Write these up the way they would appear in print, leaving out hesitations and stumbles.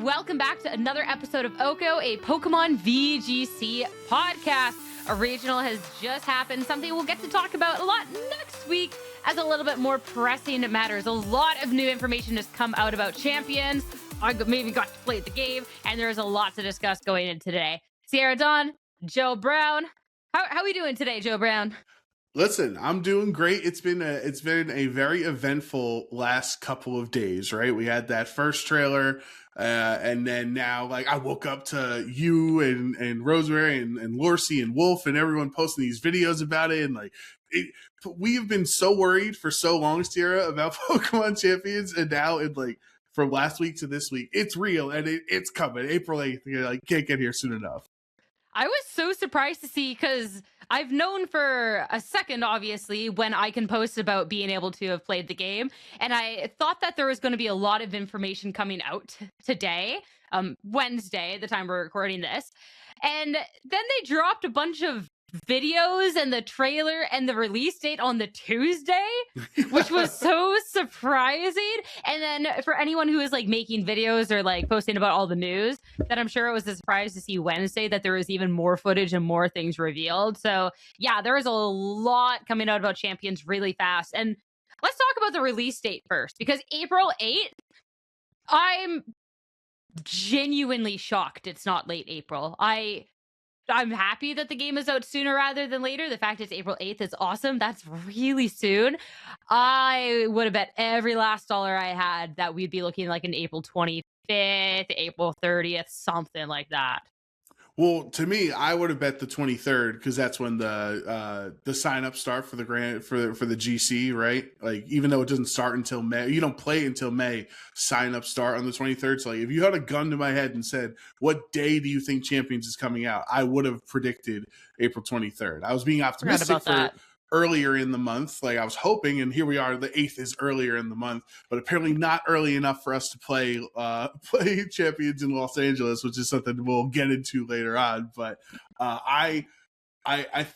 welcome back to another episode of OHKO, a Pokemon VGC podcast. A regional has just happened, something we'll get to talk about a lot next week as a little bit more pressing matters. A lot of new information has come out about Champions. I maybe got to play the game, and there's a lot to discuss going into today. Sierra Dawn, Joe Brown. How are we doing today, Joe Brown? Listen, I'm doing great. It's been a very eventful last couple of days, right? We had that first trailer, and then now, like, I woke up to you and Rosemary and Lorcy and Wolf and everyone posting these videos about it, and like, we have been so worried for so long, Sierra, about Pokemon Champions, and now from last week to this week, it's real and it's coming. April 8th, can't get here soon enough. I was so surprised to see, because I've known for a second, obviously, when I can post about being able to have played the game. And I thought that there was going to be a lot of information coming out today, Wednesday, the time we're recording this. And then they dropped a bunch of videos and the trailer and the release date on the Tuesday, which was so surprising. And then for anyone who is like making videos or like posting about all the news, that I'm sure it was a surprise to see Wednesday that there was even more footage and more things revealed. So yeah, there was a lot coming out about Champions really fast. And let's talk about the release date first, because April 8th, I'm genuinely shocked it's not late April. I'm happy that the game is out sooner rather than later. The fact it's April 8th is awesome. That's really soon. I would have bet every last dollar I had that we'd be looking like an April 25th, April 30th, something like that. Well, to me, I would have bet the 23rd, because that's when the sign up start for the for the GC, right? Like, even though it doesn't start until May, you don't play until May. Sign up start on the 23rd. So, like, if you had a gun to my head and said, "What day do you think Champions is coming out?" I would have predicted April 23rd. I was being optimistic for earlier in the month, like I was hoping, and here we are. The 8th is earlier in the month, but apparently not early enough for us to play Champions in Los Angeles, which is something we'll get into later on. But I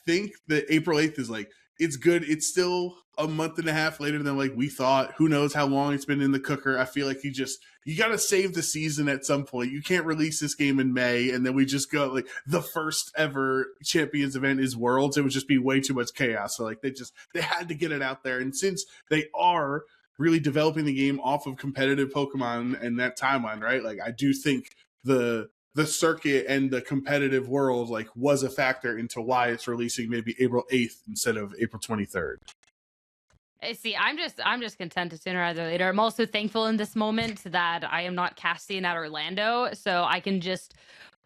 think that April 8th is like, it's good. It's still a month and a half later than like we thought. Who knows how long it's been in the cooker. I feel like you got to save the season at some point. You can't release this game in May and then we just go like the first ever Champions event is Worlds. It would just be way too much chaos. So like they had to get it out there. And since they are really developing the game off of competitive Pokemon and that timeline, right? Like, I do think the circuit and the competitive world like was a factor into why it's releasing maybe April 8th instead of April 23rd. See, I'm just content to sooner rather than later. I'm also thankful in this moment that I am not casting at Orlando, so I can just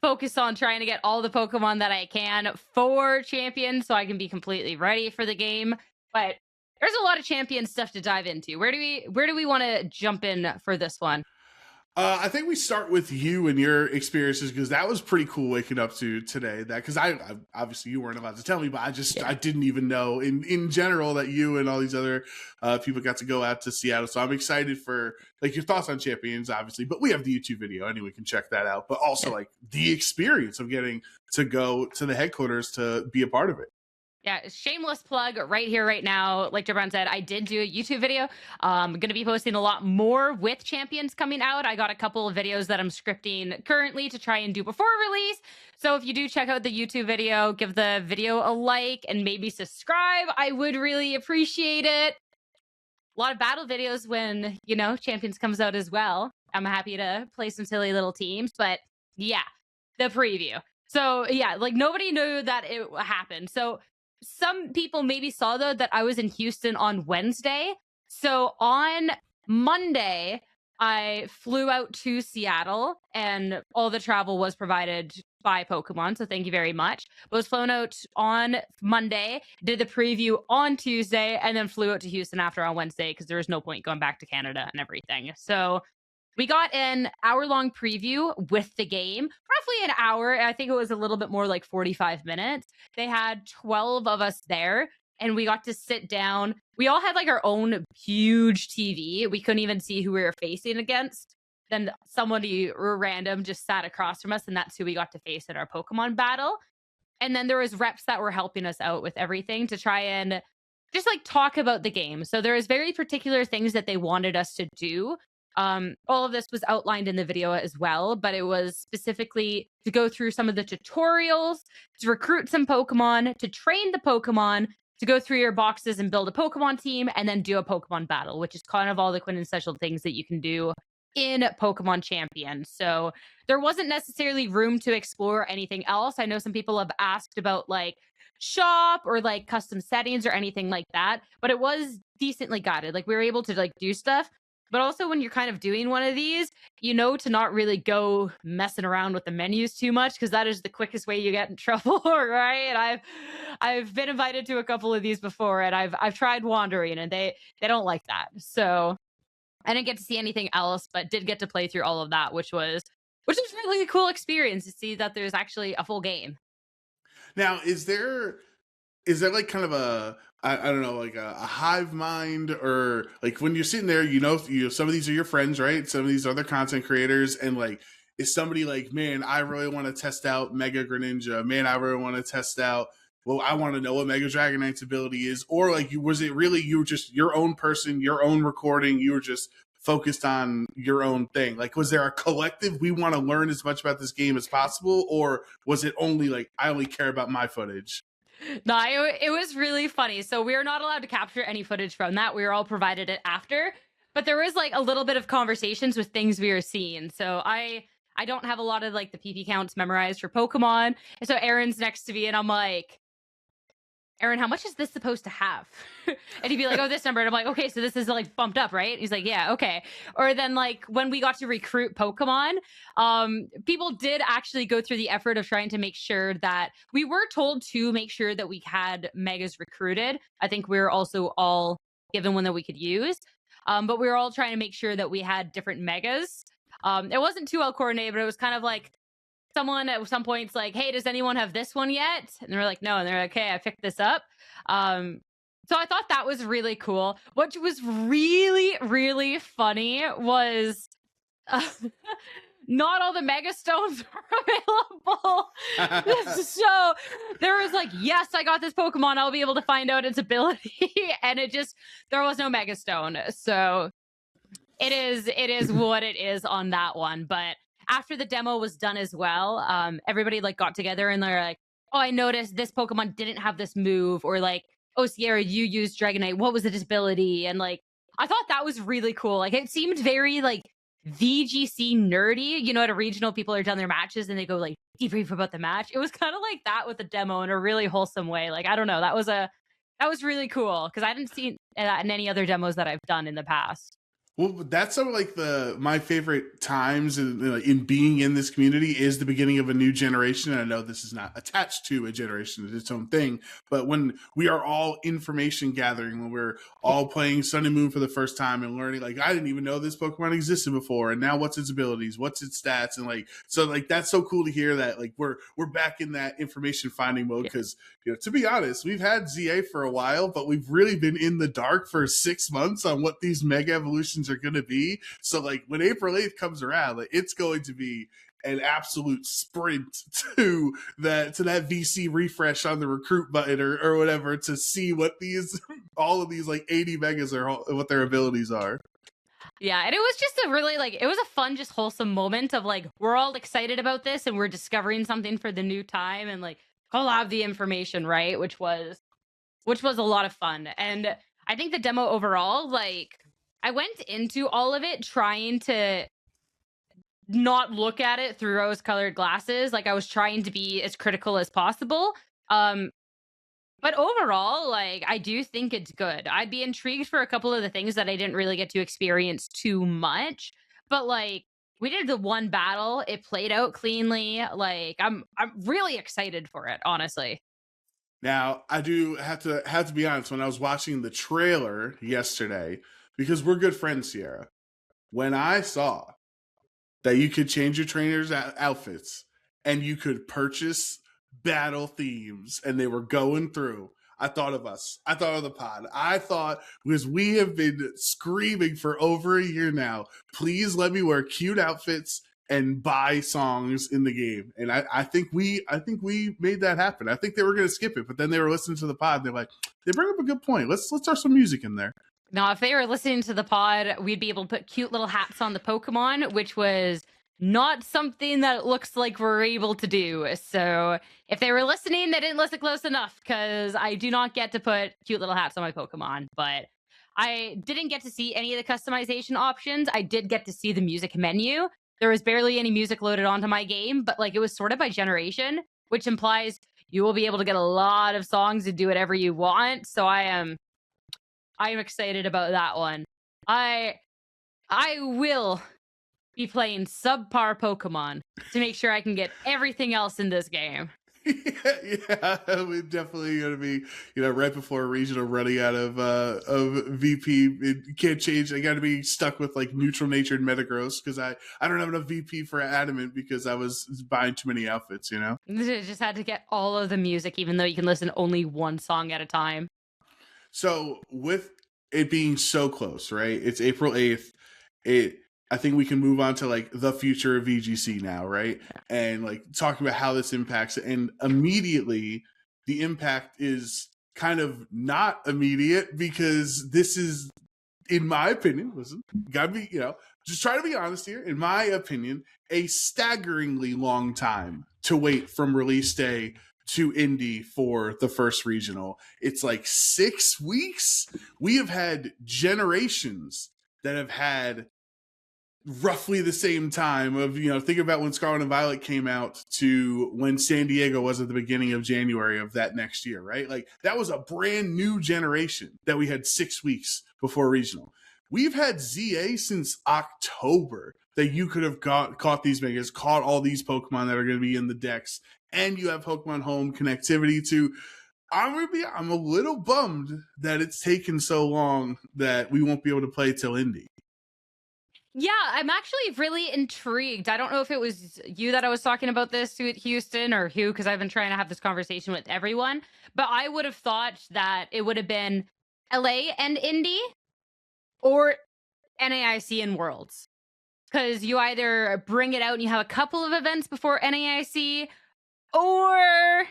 focus on trying to get all the Pokemon that I can for Champions so I can be completely ready for the game. But there's a lot of Champion stuff to dive into. Where do we want to jump in for this one? I think we start with you and your experiences, because that was pretty cool waking up to today. That because I obviously you weren't allowed to tell me, but I didn't even know in general that you and all these other people got to go out to Seattle. So I'm excited for like your thoughts on Champions, obviously. But we have the YouTube video, anyone can check that out. But also like the experience of getting to go to the headquarters to be a part of it. Yeah, shameless plug right here, right now. Like Jabron said, I did do a YouTube video. I'm going to be posting a lot more with Champions coming out. I got a couple of videos that I'm scripting currently to try and do before release. So if you do check out the YouTube video, give the video a like and maybe subscribe. I would really appreciate it. A lot of battle videos when, Champions comes out as well. I'm happy to play some silly little teams. But yeah, the preview. So yeah, like nobody knew that it happened. So some people maybe saw, though, that I was in Houston on Wednesday. So on Monday, I flew out to Seattle, and all the travel was provided by Pokemon. So thank you very much. I was flown out on Monday, did the preview on Tuesday, and then flew out to Houston after on Wednesday because there was no point going back to Canada and everything. So we got an hour-long preview with the game, roughly an hour. I think it was a little bit more like 45 minutes. They had 12 of us there, and we got to sit down. We all had like our own huge TV. We couldn't even see who we were facing against. Then somebody random just sat across from us, and that's who we got to face in our Pokemon battle. And then there was reps that were helping us out with everything to try and just like talk about the game. So there was very particular things that they wanted us to do. All of this was outlined in the video as well, but it was specifically to go through some of the tutorials, to recruit some Pokemon, to train the Pokemon, to go through your boxes and build a Pokemon team, and then do a Pokemon battle, which is kind of all the quintessential things that you can do in Pokemon Champions. So there wasn't necessarily room to explore anything else. I know some people have asked about like shop or like custom settings or anything like that, but it was decently guided. Like we were able to like do stuff. But also when you're kind of doing one of these, you know, to not really go messing around with the menus too much, because that is the quickest way you get in trouble, right? I've been invited to a couple of these before, and I've tried wandering, and they don't like that. So I didn't get to see anything else, but did get to play through all of that, which was really a cool experience to see that there's actually a full game. Now, is there like kind of a I don't know, like a hive mind, or like when you're sitting there, some of these are your friends, right? Some of these are other content creators, and like is somebody like, man, I really want to test out Mega Greninja, man, I really want to test out, well, I want to know what Mega Dragonite's ability is, or like was it really you were just your own person, your own recording, you were just focused on your own thing? Like, was there a collective, we want to learn as much about this game as possible, or was it only like, I only care about my footage? No, it was really funny. So we were not allowed to capture any footage from that. We were all provided it after, but there was like a little bit of conversations with things we were seeing. So I don't have a lot of like the PP counts memorized for Pokemon. And so Aaron's next to me, and I'm like, Aaron, how much is this supposed to have? And he'd be like, oh, this number. And I'm like, okay, so this is like bumped up, right? He's like, yeah, okay. Or then like when we got to recruit Pokemon, people did actually go through the effort of trying to make sure that we were told to make sure that we had megas recruited. I think we were also all given one that we could use. But we were all trying to make sure that we had different megas. It wasn't too well coordinated, but it was kind of like, someone at some point's like, hey, does anyone have this one yet? And they're like, no. And they're like, okay, I picked this up. So I thought that was really cool. What was really, really funny was not all the Mega Stones are available. So there was like, yes, I got this Pokemon. I'll be able to find out its ability. And there was no Mega Stone. So it is what it is on that one. But after the demo was done as well, everybody like got together and they're like, oh, I noticed this Pokemon didn't have this move, or like, oh, Sierra, you used Dragonite, what was its ability? And like, I thought that was really cool. Like, it seemed very like VGC nerdy. You know, at a regional, people are done their matches and they go like debrief about the match. It was kind of like that with the demo in a really wholesome way. Like, I don't know, that was really cool because I didn't see that in any other demos that I've done in the past. Well, that's some of like my favorite times in being in this community is the beginning of a new generation. And I know this is not attached to a generation, it's its own thing, but when we are all information gathering, when we're all playing Sun and Moon for the first time and learning, like, I didn't even know this Pokemon existed before, and now what's its abilities, what's its stats, and like, so like that's so cool to hear that like we're back in that information finding mode, because to be honest, we've had ZA for a while, but we've really been in the dark for 6 months on what these mega evolutions are going to be. So like when April 8th comes around, like, it's going to be an absolute sprint to that VC refresh on the recruit button or whatever, to see what all of these like 80 megas are, what their abilities are. Yeah, and it was just a really like, it was a fun, just wholesome moment of like, we're all excited about this and we're discovering something for the new time, and like I'll have the information, right? Which was a lot of fun. And I think the demo overall, like, I went into all of it trying to not look at it through rose-colored glasses. Like, I was trying to be as critical as possible. But overall, like, I do think it's good. I'd be intrigued for a couple of the things that I didn't really get to experience too much. But like, we did the one battle, it played out cleanly. Like, I'm really excited for it, honestly. Now, I do have to be honest, when I was watching the trailer yesterday, because we're good friends, Sierra, when I saw that you could change your trainers' outfits and you could purchase battle themes and they were going through, I thought of us. I thought of the pod. I thought, because we have been screaming for over a year now, please let me wear cute outfits and buy songs in the game. And I think we made that happen. I think they were going to skip it, but then they were listening to the pod. They're like, they bring up a good point. Let's throw some music in there. Now, if they were listening to the pod, we'd be able to put cute little hats on the Pokemon, which was not something that it looks like we're able to do. So if they were listening, they didn't listen close enough because I do not get to put cute little hats on my Pokemon. But I didn't get to see any of the customization options. I did get to see the music menu. There was barely any music loaded onto my game, but like it was sorted by generation, which implies you will be able to get a lot of songs and do whatever you want. So I'm excited about that one. I will be playing subpar Pokemon to make sure I can get everything else in this game. Yeah, we're definitely gonna be, right before regional, running out of VP. It can't change. I got to be stuck with like neutral natured Metagross because I don't have enough VP for Adamant because I was buying too many outfits. Just had to get all of the music, even though you can listen only one song at a time. So with it being so close, right? It's April 8th. I think we can move on to like the future of VGC now, right? And like talking about how this impacts it. And immediately the impact is kind of not immediate because this is, in my opinion, listen, gotta be, just try to be honest here. In my opinion, a staggeringly long time to wait from release day to Indy for the first regional. It's like 6 weeks. We have had generations that have had roughly the same time of, think about when Scarlet and Violet came out to when San Diego was at the beginning of January of that next year, right? Like that was a brand new generation that we had 6 weeks before regional. We've had ZA since October that you could have caught these megas, caught all these Pokemon that are going to be in the decks, and you have Pokemon Home connectivity to. I'm a little bummed that it's taken so long that we won't be able to play till Indy. Yeah, I'm actually really intrigued. I don't know if it was you that I was talking about this to at Houston or who, because I've been trying to have this conversation with everyone. But I would have thought that it would have been LA and Indy or NAIC and Worlds. Because you either bring it out and you have a couple of events before NAIC, or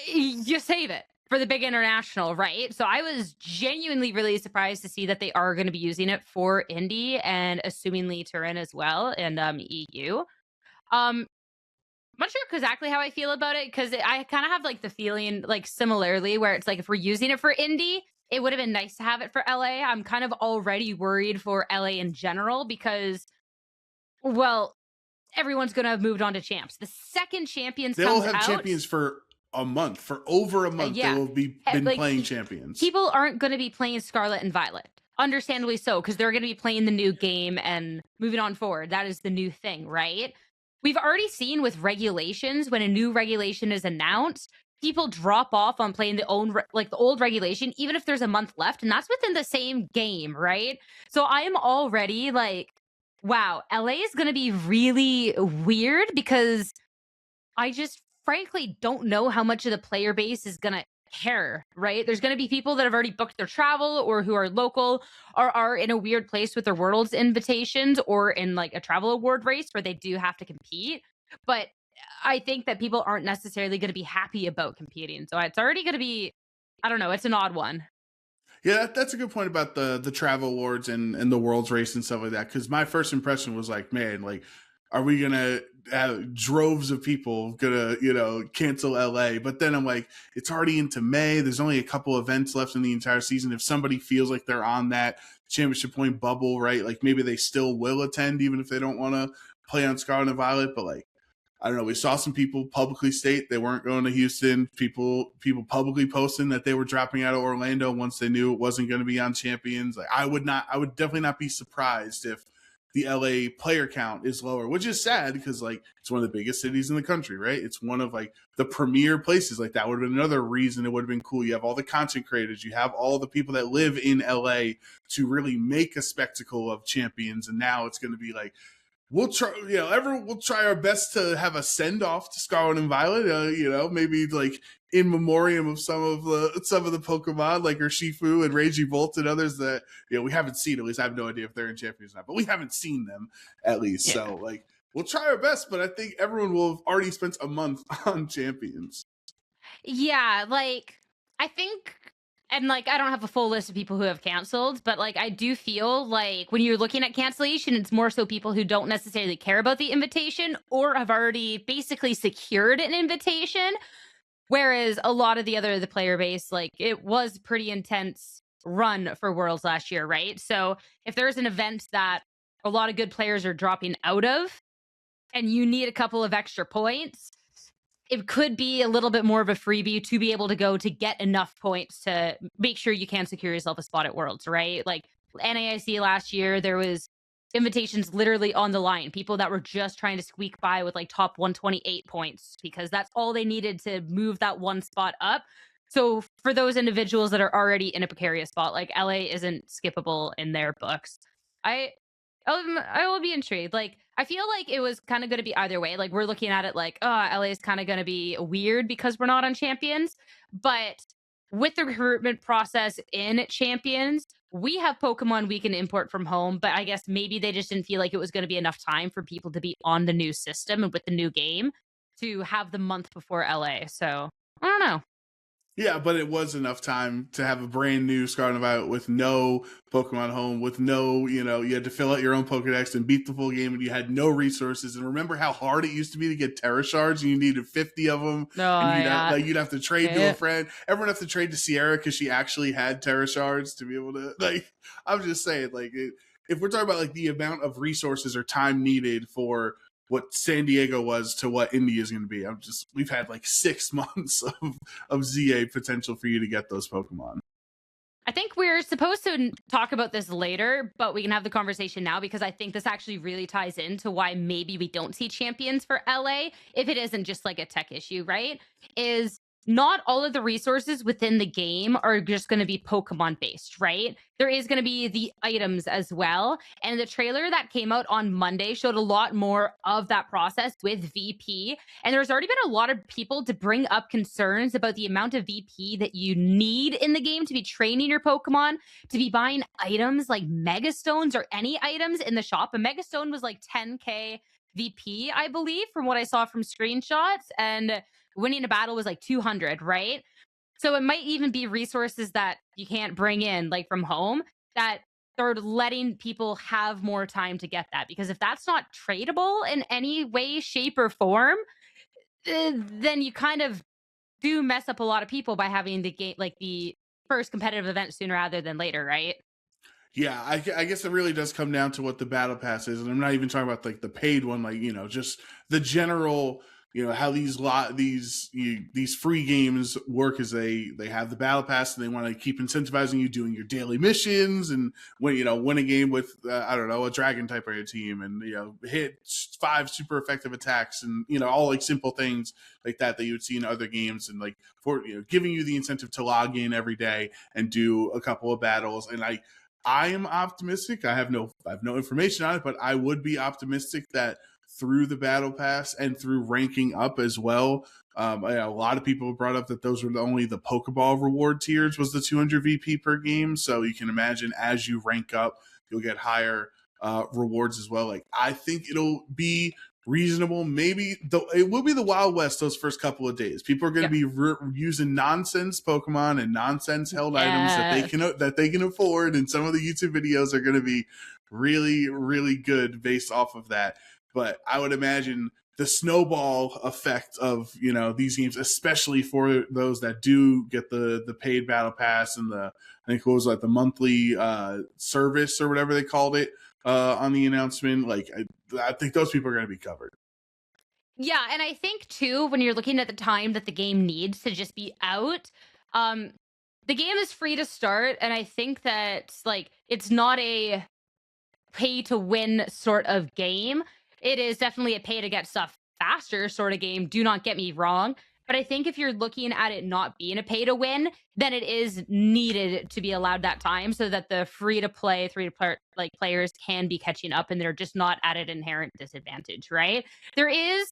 you save it for the big international, right? So I was genuinely really surprised to see that they are going to be using it for Indy and assumingly Turin as well, and EU. I'm not sure exactly how I feel about it because I kind of have like the feeling like similarly where it's like if we're using it for Indy, it would have been nice to have it for LA. I'm kind of already worried for LA in general because, well, everyone's going to have moved on to champs. The second champions They'll comes have out, champions for a month, for over a month. yeah, They will be been like playing champions. people aren't going to be playing Scarlet and Violet, understandably so, because they're going to be playing the new game and moving on forward. That is the new thing, right? We've already seen with regulations when a new regulation is announced, people drop off on playing the old regulation, even if there's a month left, and that's within the same game, right? So I am already like, wow, LA is going to be really weird because I just frankly don't know how much of the player base is going to care, right? There's going to be people that have already booked their travel or who are local or are in a weird place with their Worlds invitations or in like a travel award race where they do have to compete. But I think that people aren't necessarily going to be happy about competing. So it's already going to be, I don't know, it's an odd one. Yeah, that's a good point about the travel awards and the Worlds race and stuff like that. Because my first impression was like, man, like, are we gonna have droves of people gonna cancel LA? But then I'm like, it's already into May. There's only a couple events left in the entire season. If somebody feels like they're on that championship point bubble, right? Like maybe they still will attend even if they don't want to play on Scarlet and Violet. But like, I don't know. We saw some people publicly state they weren't going to Houston. People publicly posting that they were dropping out of Orlando once they knew it wasn't going to be on Champions. Like I would definitely not be surprised if the LA player count is lower, which is sad because like it's one of the biggest cities in the country, right? It's one of like the premier places. Like that would have been another reason it would have been cool. You have all the content creators, you have all the people that live in LA to really make a spectacle of Champions, and now it's going to be like, we'll try, we'll try our best to have a send off to Scarlet and Violet. Maybe like in memoriam of some of the Pokemon like Urshifu and Regibolt and others that we haven't seen. At least I have no idea if they're in Champions or not, but we haven't seen them at least. Yeah. So like we'll try our best, but I think everyone will have already spent a month on Champions. Yeah, like I think And like, I don't have a full list of people who have canceled, but like, I do feel like when you're looking at cancellation, it's more so people who don't necessarily care about the invitation or have already basically secured an invitation. Whereas a lot of the player base, like, it was pretty intense run for Worlds last year, right? So if there's an event that a lot of good players are dropping out of and you need a couple of extra points, it could be a little bit more of a freebie to be able to go to get enough points to make sure you can secure yourself a spot at Worlds, right? Like NAIC last year, there was invitations literally on the line, people that were just trying to squeak by with like top 128 points because that's all they needed to move that one spot up. So for those individuals that are already in a precarious spot, like LA isn't skippable in their books. I I will be intrigued. Like, I feel like it was kind of going to be either way. Like, we're looking at it like, oh, LA is kind of going to be weird because we're not on Champions. But with the recruitment process in Champions, we have Pokemon we can import from home. But I guess maybe they just didn't feel like it was going to be enough time for people to be on the new system and with the new game to have the month before LA. So I don't know. Yeah, but it was enough time to have a brand new Scarlet and Violet with no Pokemon Home, with no, you know, you had to fill out your own Pokedex and beat the full game, and you had no resources. And remember how hard it used to be to get Terra Shards, and you needed 50 of them, and you'd have to trade to a friend. Everyone have to trade to Sierra because she actually had Terra Shards to be able to, like, I'm just saying, like, if we're talking about, like, the amount of resources or time needed for what San Diego was to what India is going to be. We've had like 6 months of ZA potential for you to get those Pokemon. I think we're supposed to talk about this later, but we can have the conversation now because I think this actually really ties into why maybe we don't see champions for LA if it isn't just like a tech issue, right? Is not all of the resources within the game are just going to be Pokemon based, right? There is going to be the items as well. And the trailer that came out on Monday showed a lot more of that process with VP. And there's already been a lot of people to bring up concerns about the amount of VP that you need in the game to be training your Pokemon, to be buying items like Megastones or any items in the shop. A Megastone was like 10K VP, I believe, from what I saw from screenshots. And winning a battle was like 200, right? So it might even be resources that you can't bring in like from home that they're letting people have more time to get that. Because if that's not tradable in any way, shape, or form, then you kind of do mess up a lot of people by having the game, like the first competitive event sooner rather than later, right? Yeah, I guess it really does come down to what the battle pass is, and I'm not even talking about like the paid one, like, you know, just the general, you know, how these free games work is they have the battle pass and they want to keep incentivizing you doing your daily missions and win a game with I don't know, a dragon type of your team, and hit 5 super effective attacks, and all like simple things like that you would see in other games, and like for giving you the incentive to log in every day and do a couple of battles. And I am optimistic. I have no information on it, but I would be optimistic that through the battle pass and through ranking up as well. A lot of people brought up that those were only the Pokeball reward tiers was the 200 VP per game. So you can imagine as you rank up, you'll get higher rewards as well. Like, I think it'll be reasonable. Maybe it will be the Wild West those first couple of days. People are going to be using nonsense Pokemon and nonsense held items that they can afford, and some of the YouTube videos are going to be really, really good based off of that. But I would imagine the snowball effect of these games, especially for those that do get the paid battle pass and I think it was like the monthly service or whatever they called it on the announcement. Like, I think those people are going to be covered. Yeah, and I think too, when you're looking at the time that the game needs to just be out, the game is free to start, and I think that like it's not a pay to win sort of game. It is definitely a pay to get stuff faster sort of game. Do not get me wrong. But I think if you're looking at it not being a pay to win, then it is needed to be allowed that time so that the free to play like players can be catching up and they're just not at an inherent disadvantage, right? There is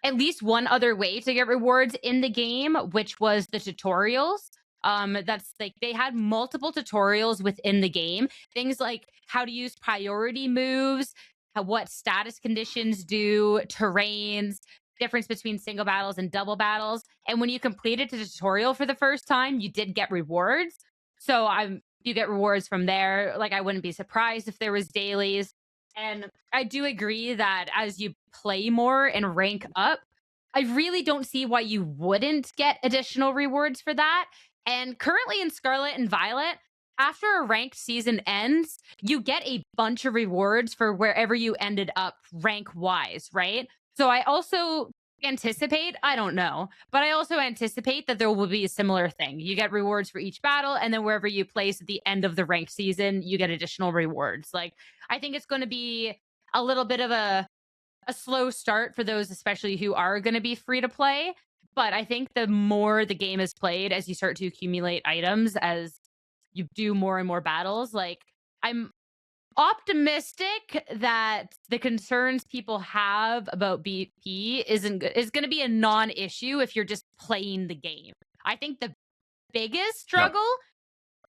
at least one other way to get rewards in the game, which was the tutorials. That's like they had multiple tutorials within the game, things like how to use priority moves, what status conditions do, terrains, difference between single battles and double battles. And when you completed the tutorial for the first time, you did get rewards. So you get rewards from there. Like I wouldn't be surprised if there was dailies. And I do agree that as you play more and rank up, I really don't see why you wouldn't get additional rewards for that. And currently in Scarlet and Violet, after a ranked season ends, you get a bunch of rewards for wherever you ended up rank wise, right? So I also anticipate, I don't know, but I also anticipate that there will be a similar thing. You get rewards for each battle, and then wherever you place at the end of the ranked season, you get additional rewards. Like, I think it's going to be a little bit of a slow start for those, especially who are going to be free to play. But I think the more the game is played, as you start to accumulate items, as you do more and more battles, like I'm optimistic that the concerns people have about BP is going to be a non-issue if you're just playing the game. I think the biggest struggle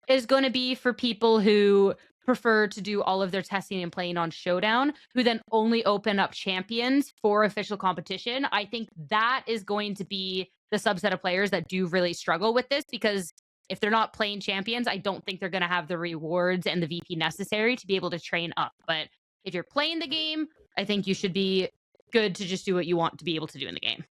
is going to be for people who prefer to do all of their testing and playing on Showdown, who then only open up champions for official competition. I think that is going to be the subset of players that do really struggle with this, because if they're not playing champions, I don't think they're going to have the rewards and the VP necessary to be able to train up. But if you're playing the game, I think you should be good to just do what you want to be able to do in the game.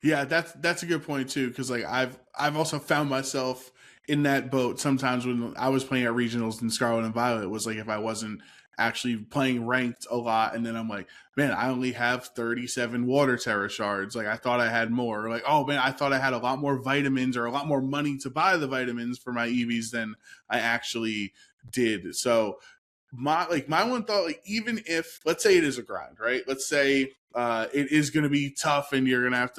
Yeah, that's a good point too, because like I've also found myself in that boat sometimes when I was playing at regionals in Scarlet and Violet. It was like if I wasn't actually playing ranked a lot, and then I'm like, man, I only have 37 water terror shards. Like I thought I had more. Like, oh man, I thought I had a lot more vitamins or a lot more money to buy the vitamins for my EVs than I actually did. So my one thought, like, even if, let's say it is a grind, right? Let's say it is going to be tough and you're gonna have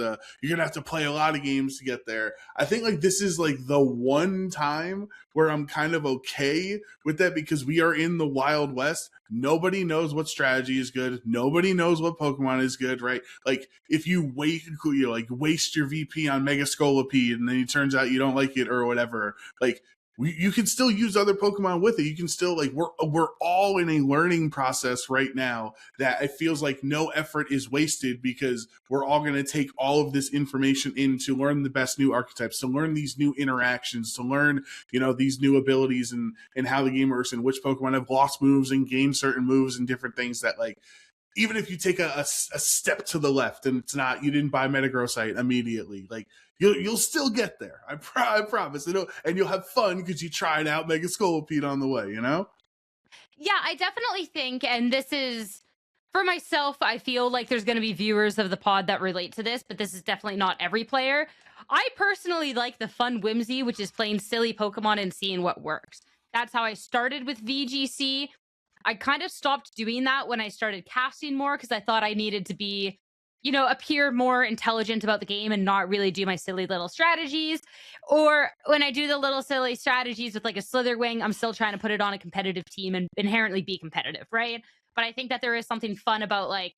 to play a lot of games to get there. I think like this is like the one time where I'm kind of okay with that, because we are in the Wild West. Nobody knows what strategy is good. Nobody knows what Pokemon is good, right? Like if you waste your VP on Mega Scolipede and then it turns out you don't like it or whatever, like you can still use other Pokemon with it. You can still, like, we're all in a learning process right now that it feels like no effort is wasted, because we're all going to take all of this information in to learn the best new archetypes, to learn these new interactions, to learn, these new abilities and how the game works and which Pokemon have lost moves and gained certain moves and different things that, like, even if you take a step to the left and it's not, you didn't buy Metagrossite immediately, like, you'll still get there. I promise. And you'll have fun because you tried out Mega Scolipede on the way, Yeah, I definitely think, and this is, for myself, I feel like there's going to be viewers of the pod that relate to this, but this is definitely not every player. I personally like the fun whimsy, which is playing silly Pokemon and seeing what works. That's how I started with VGC. I kind of stopped doing that when I started casting more, because I thought I needed to be, appear more intelligent about the game and not really do my silly little strategies. Or when I do the little silly strategies with like a Slitherwing, I'm still trying to put it on a competitive team and inherently be competitive, right? But I think that there is something fun about like,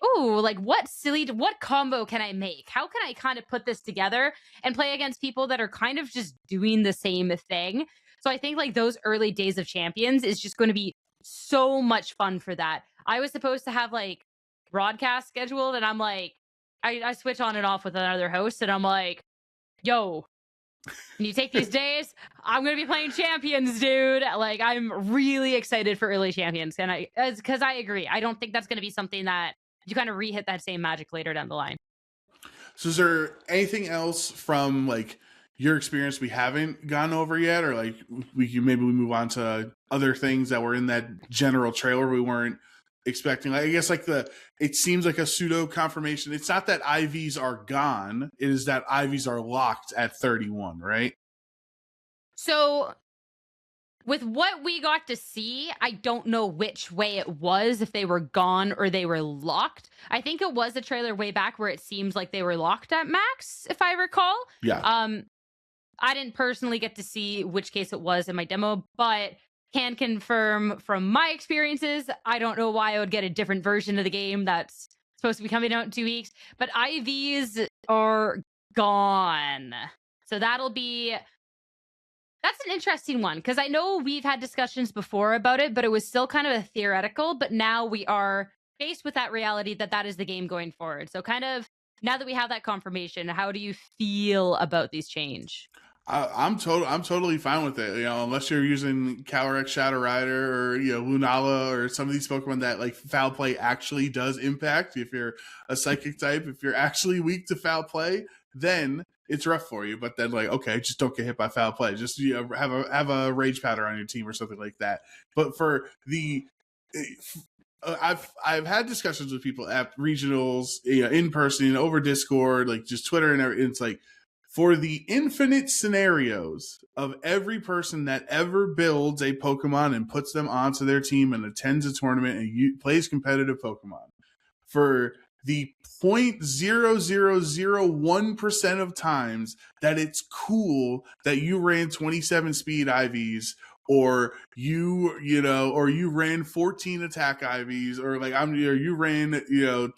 ooh, like what combo can I make? How can I kind of put this together and play against people that are kind of just doing the same thing? So I think like those early days of Champions is just going to be so much fun for that. I was supposed to have like broadcast scheduled, and I'm like, I switch on and off with another host, and I'm like, yo, can you take these days? I'm gonna be playing Champions, dude. Like, I'm really excited for early Champions, and because I agree, I don't think that's gonna be something that you kind of re-hit that same magic later down the line. So is there anything else from like your experience we haven't gone over yet, or like we move on to other things that were in that general trailer we weren't expecting? Like, I guess like it seems like a pseudo confirmation. It's not that IVs are gone, it is that IVs are locked at 31, right? So with what we got to see, I don't know which way it was, if they were gone or they were locked. I think it was a trailer way back where it seems like they were locked at max, if I recall. Yeah. I didn't personally get to see which case it was in my demo, but can confirm from my experiences, I don't know why I would get a different version of the game that's supposed to be coming out in 2 weeks, but IVs are gone. So that's an interesting one, because I know we've had discussions before about it, but it was still kind of a theoretical, but now we are faced with that reality that is the game going forward. So kind of now that we have that confirmation, how do you feel about these change? I'm totally fine with it. You know, unless you're using Calyrex Shadow Rider or Lunala or some of these Pokemon that like foul play actually does impact. If you're a Psychic type, if you're actually weak to foul play, then it's rough for you. But then like, okay, just don't get hit by foul play. Just have a Rage Powder on your team or something like that. But for the I've had discussions with people at regionals, in person, over Discord, like just Twitter and everything. It's like, for the infinite scenarios of every person that ever builds a Pokemon and puts them onto their team and attends a tournament and plays competitive Pokemon, for the 0.0001% of times that it's cool that you ran 27 speed IVs, or you ran 14 attack IVs, or like you ran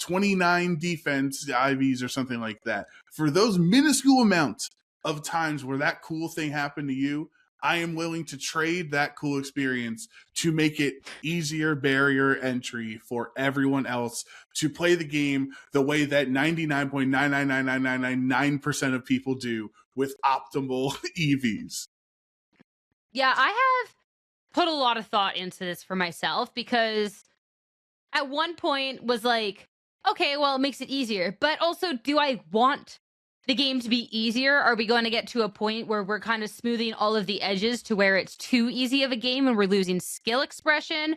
29 defense IVs or something like that. For those minuscule amounts of times where that cool thing happened to you, I am willing to trade that cool experience to make it easier barrier entry for everyone else to play the game the way that 99.99999% of people do with optimal EVs. Yeah, I have put a lot of thought into this for myself, because at one point was like, okay, well, it makes it easier. But also, do I want the game to be easier? Are we going to get to a point where we're kind of smoothing all of the edges to where it's too easy of a game and we're losing skill expression?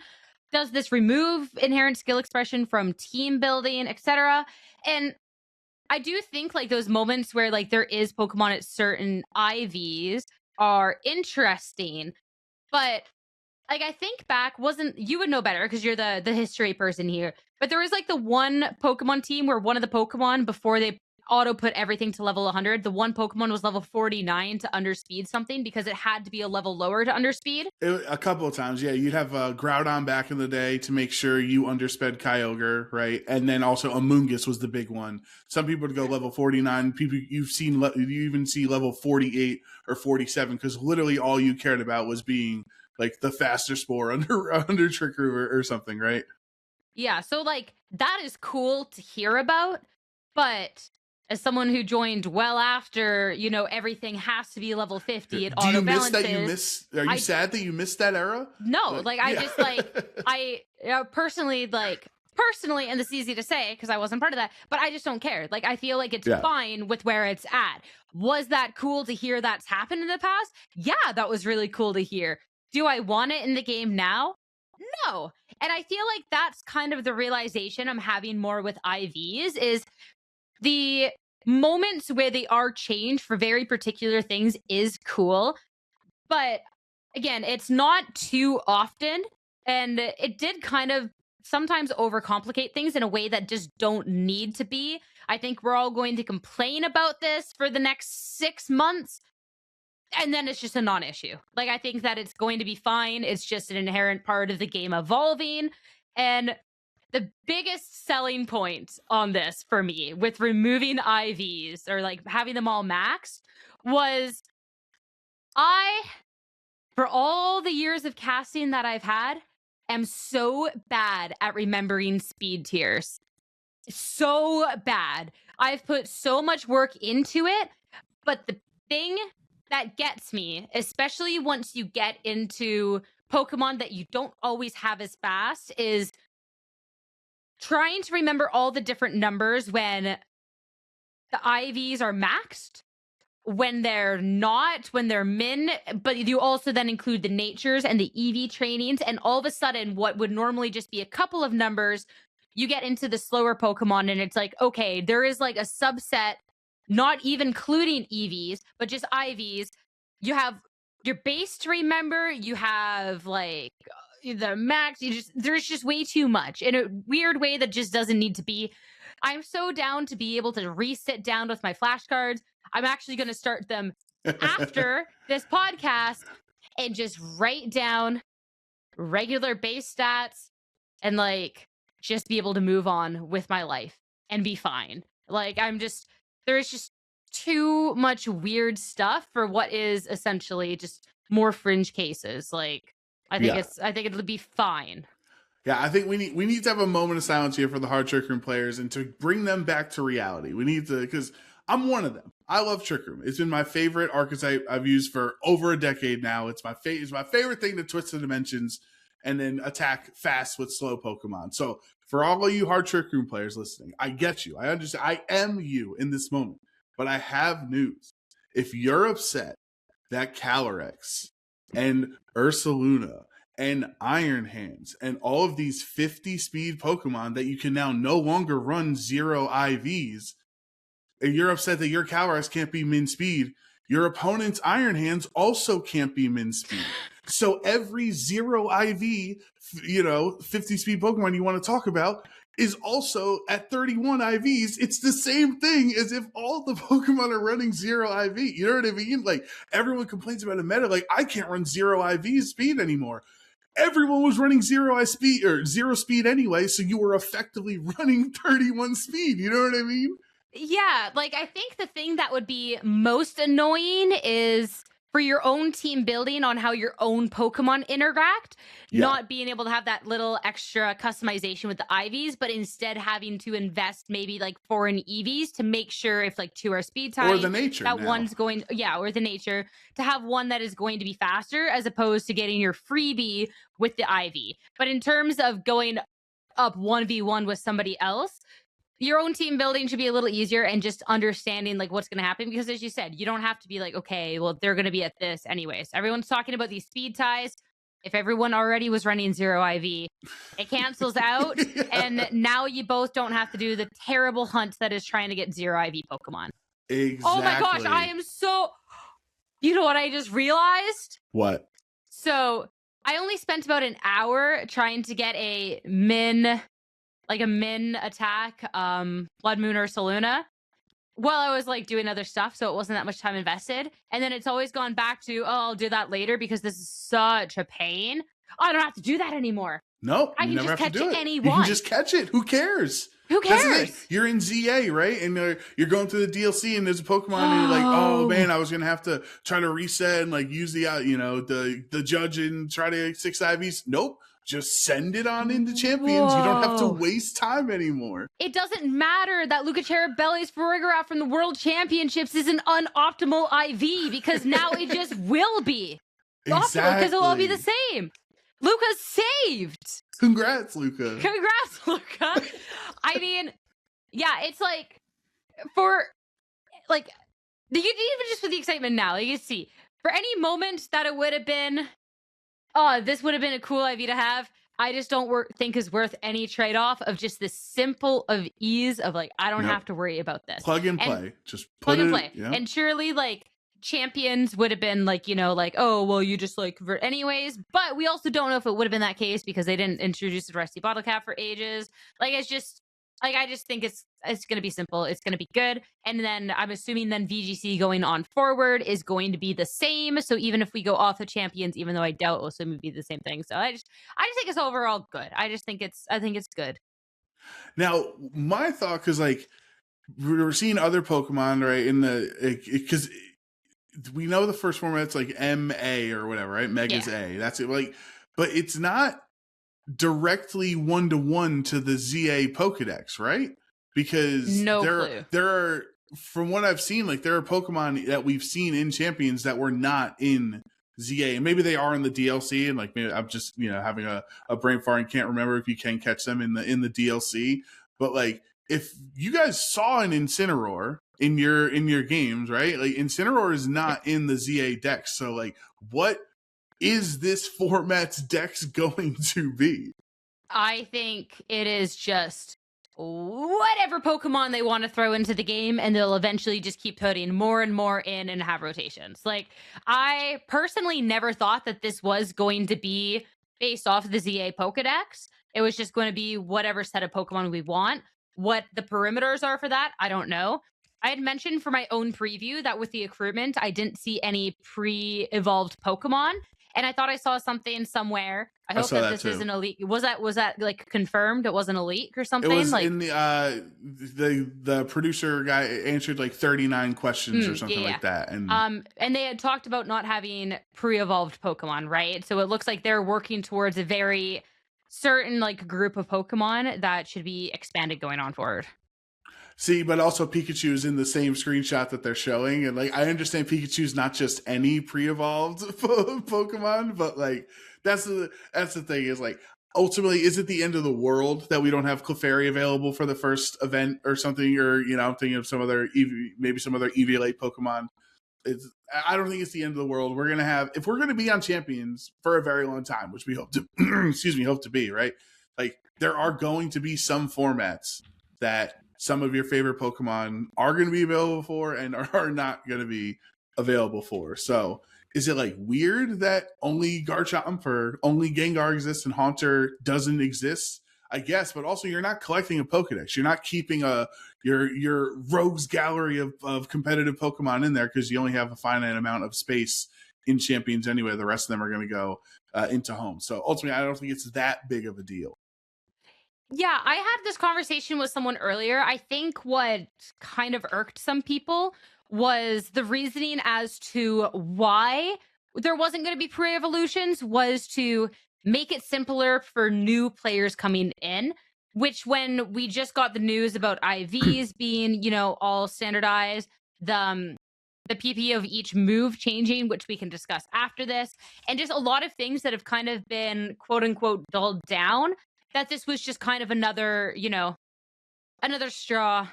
Does this remove inherent skill expression from team building, etc.? And I do think like those moments where like there is Pokemon at certain IVs are interesting, but like I think back, wasn't you would know better because you're the history person here, but there was like the one Pokemon team where one of the Pokemon, before they auto put everything to level 100, the one Pokemon was level 49 to underspeed something because it had to be a level lower to underspeed. A couple of times, yeah. You'd have Groudon back in the day to make sure you undersped Kyogre, right? And then also Amoonguss was the big one. Some people would go level 49. People you even see level 48 or 47 because literally all you cared about was being like the faster Spore under Trick Room or something, right? Yeah, so like that is cool to hear about, but as someone who joined well after, everything has to be level 50, it auto balances. Are you sad that you missed that era? No, I just personally, and this is easy to say because I wasn't part of that, but I just don't care. Like, I feel like it's fine with where it's at. Was that cool to hear that's happened in the past? Yeah, that was really cool to hear. Do I want it in the game now? No. And I feel like that's kind of the realization I'm having more with IVs is the moments where they are changed for very particular things is cool. But again, it's not too often. And it did kind of sometimes overcomplicate things in a way that just don't need to be. I think we're all going to complain about this for the next 6 months. And then it's just a non-issue. Like, I think that it's going to be fine. It's just an inherent part of the game evolving. And the biggest selling point on this for me with removing IVs or like having them all maxed was for all the years of casting that I've had, am so bad at remembering speed tiers. So bad. I've put so much work into it, but the thing that gets me, especially once you get into Pokemon that you don't always have as fast, is trying to remember all the different numbers when the IVs are maxed, when they're not, when they're min, but you also then include the natures and the EV trainings, and all of a sudden what would normally just be a couple of numbers, you get into the slower Pokemon and it's like, okay, there is like a subset, not even including EVs, but just IVs. You have your base to remember, you have like the max, there's just way too much in a weird way that just doesn't need to be. I'm so down to be able to re-sit down with my flashcards. I'm actually going to start them after this podcast and just write down regular base stats and like just be able to move on with my life and be fine. Like, there's just too much weird stuff for what is essentially just more fringe cases. Like, I think it'll be fine. Yeah, I think we need to have a moment of silence here for the hard Trick Room players and to bring them back to reality. We need to, because I'm one of them. I love Trick Room. It's been my favorite archetype I've used for over a decade now. It's my favorite thing to twist the dimensions and then attack fast with slow Pokemon. So for all of you hard Trick Room players listening, I get you. I understand. I am you in this moment. But I have news. If you're upset that Calyrex and Ursaluna and Iron Hands and all of these 50 speed Pokemon that you can now no longer run 0 IVs, and you're upset that your Calyrex can't be min speed, your opponent's Iron Hands also can't be min speed. So every 0 IV, 50 speed Pokemon you want to talk about is also at 31 IVs. It's the same thing as if all the Pokemon are running 0 IV. You know what I mean? Like, everyone complains about a meta, like, I can't run 0 IV speed anymore. Everyone was running 0 speed or 0 speed anyway, so you were effectively running 31 speed. You know what I mean? Yeah, like, I think the thing that would be most annoying is for your own team building on how your own Pokemon interact, not being able to have that little extra customization with the IVs, but instead having to invest maybe like foreign EVs to make sure if like 2 are speed type, or the nature that now. one's going, or the nature, to have one that is going to be faster as opposed to getting your freebie with the IV. But in terms of going up 1v1 with somebody else, your own team building should be a little easier and just understanding like what's going to happen, because as you said, you don't have to be like, okay, well, they're going to be at this anyways. Everyone's talking about these speed ties. If everyone already was running 0 IV, it cancels out. And now you both don't have to do the terrible hunt that is trying to get 0 IV Pokemon. Exactly. Oh my gosh, I am so... You know what I just realized? What? So I only spent about an hour trying to get a min attack, Blood Moon or Saluna, while I was like doing other stuff, so it wasn't that much time invested. And then it's always gone back to, I'll do that later because this is such a pain. I don't have to do that anymore. Nope, I can just catch any one. You can just catch it. Who cares? Who cares? You're in ZA, right? And you're going through the DLC, and there's a Pokemon, and you're like, oh man, I was gonna have to try to reset and like use the the judge and try to get 6 IVs. Nope. Just send it on into Champions. You don't have to waste time anymore. It doesn't matter that Lucachera Belly's Farigiraf from the World Championships is an unoptimal IV, because now it just will be optimal because it'll all be the same. Luca's saved. Congrats, Luca. Congrats, Luca. I mean, yeah, it's like even just for the excitement now, like you see, for any moment that it would have been, oh, this would have been a cool IV to have, I just don't think is worth any trade-off of just the simple of ease of like, I don't have to worry about this. Plug and play. Just plug and play. Yeah. And surely like Champions would have been like, like, oh, well, you just like convert anyways. But we also don't know if it would have been that case because they didn't introduce the Rusty Bottle Cap for ages. Like, it's just like, I just think it's going to be simple. It's going to be good. And then I'm assuming then VGC going on forward is going to be the same. So even if we go off the Champions, even though I doubt it will assume it'd be the same thing. So I just think it's overall good. I think it's good. Now, my thought, because like we're seeing other Pokemon, right, in the, because we know the first format's like MA or whatever, right? Mega's A. That's it. Like, but it's not directly 1-to-1 to the ZA Pokedex, right? Because there are, from what I've seen, like there are Pokemon that we've seen in Champions that were not in ZA, and maybe they are in the DLC, and like maybe I'm just having a brain fart and can't remember if you can catch them in the DLC. But like, if you guys saw an Incineroar in your games, right? Like Incineroar is not in the ZA dex, so like, what is this format's dex going to be? I think it is just whatever Pokemon they want to throw into the game, and they'll eventually just keep putting more and more in and have rotations. Like, I personally never thought that this was going to be based off the ZA Pokedex. It was just going to be whatever set of Pokemon we want. What the perimeters are for that, I don't know. I had mentioned for my own preview that with the accruement, I didn't see any pre-evolved Pokemon. And I thought I saw something somewhere. I hope that this is an elite. Was that like confirmed? It wasn't a leak or something? It was like, in the producer guy answered like 39 questions or something like that. And they had talked about not having pre-evolved Pokemon, right? So it looks like they're working towards a very certain like group of Pokemon that should be expanded going on forward. See, but also Pikachu is in the same screenshot that they're showing, and like I understand Pikachu's not just any pre-evolved Pokemon, but like that's the thing is like ultimately, is it the end of the world that we don't have Clefairy available for the first event or something? Or I'm thinking of some other maybe some other Eviolite Pokemon. I don't think it's the end of the world. We're gonna have, if we're gonna be on Champions for a very long time, which we hope to hope to be, right? Like there are going to be some formats that some of your favorite Pokemon are going to be available for and are not going to be available for. So is it like weird that only Garchomp or only Gengar exists and Haunter doesn't exist? I guess, but also you're not collecting a Pokedex. You're not keeping your rogues gallery of competitive Pokemon in there because you only have a finite amount of space in Champions anyway. The rest of them are going to go into home. So ultimately, I don't think it's that big of a deal. Yeah, I had this conversation with someone earlier. I think what kind of irked some people was the reasoning as to why there wasn't going to be pre-evolutions was to make it simpler for new players coming in, which when we just got the news about IVs being, all standardized, the PP of each move changing, which we can discuss after this, and just a lot of things that have kind of been quote unquote dulled down, that this was just kind of another, another straw,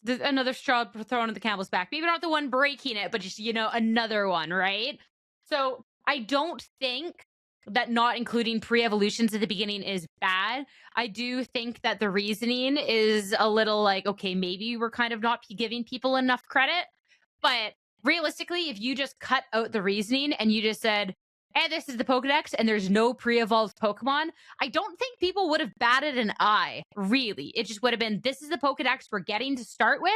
another straw thrown in the camel's back. Maybe not the one breaking it, but just, another one, right? So I don't think that not including pre-evolutions at the beginning is bad. I do think that the reasoning is a little like, okay, maybe we're kind of not giving people enough credit. But realistically, if you just cut out the reasoning and you just said, and this is the Pokedex, and there's no pre-evolved Pokemon, I don't think people would have batted an eye, really. It just would have been, this is the Pokedex we're getting to start with.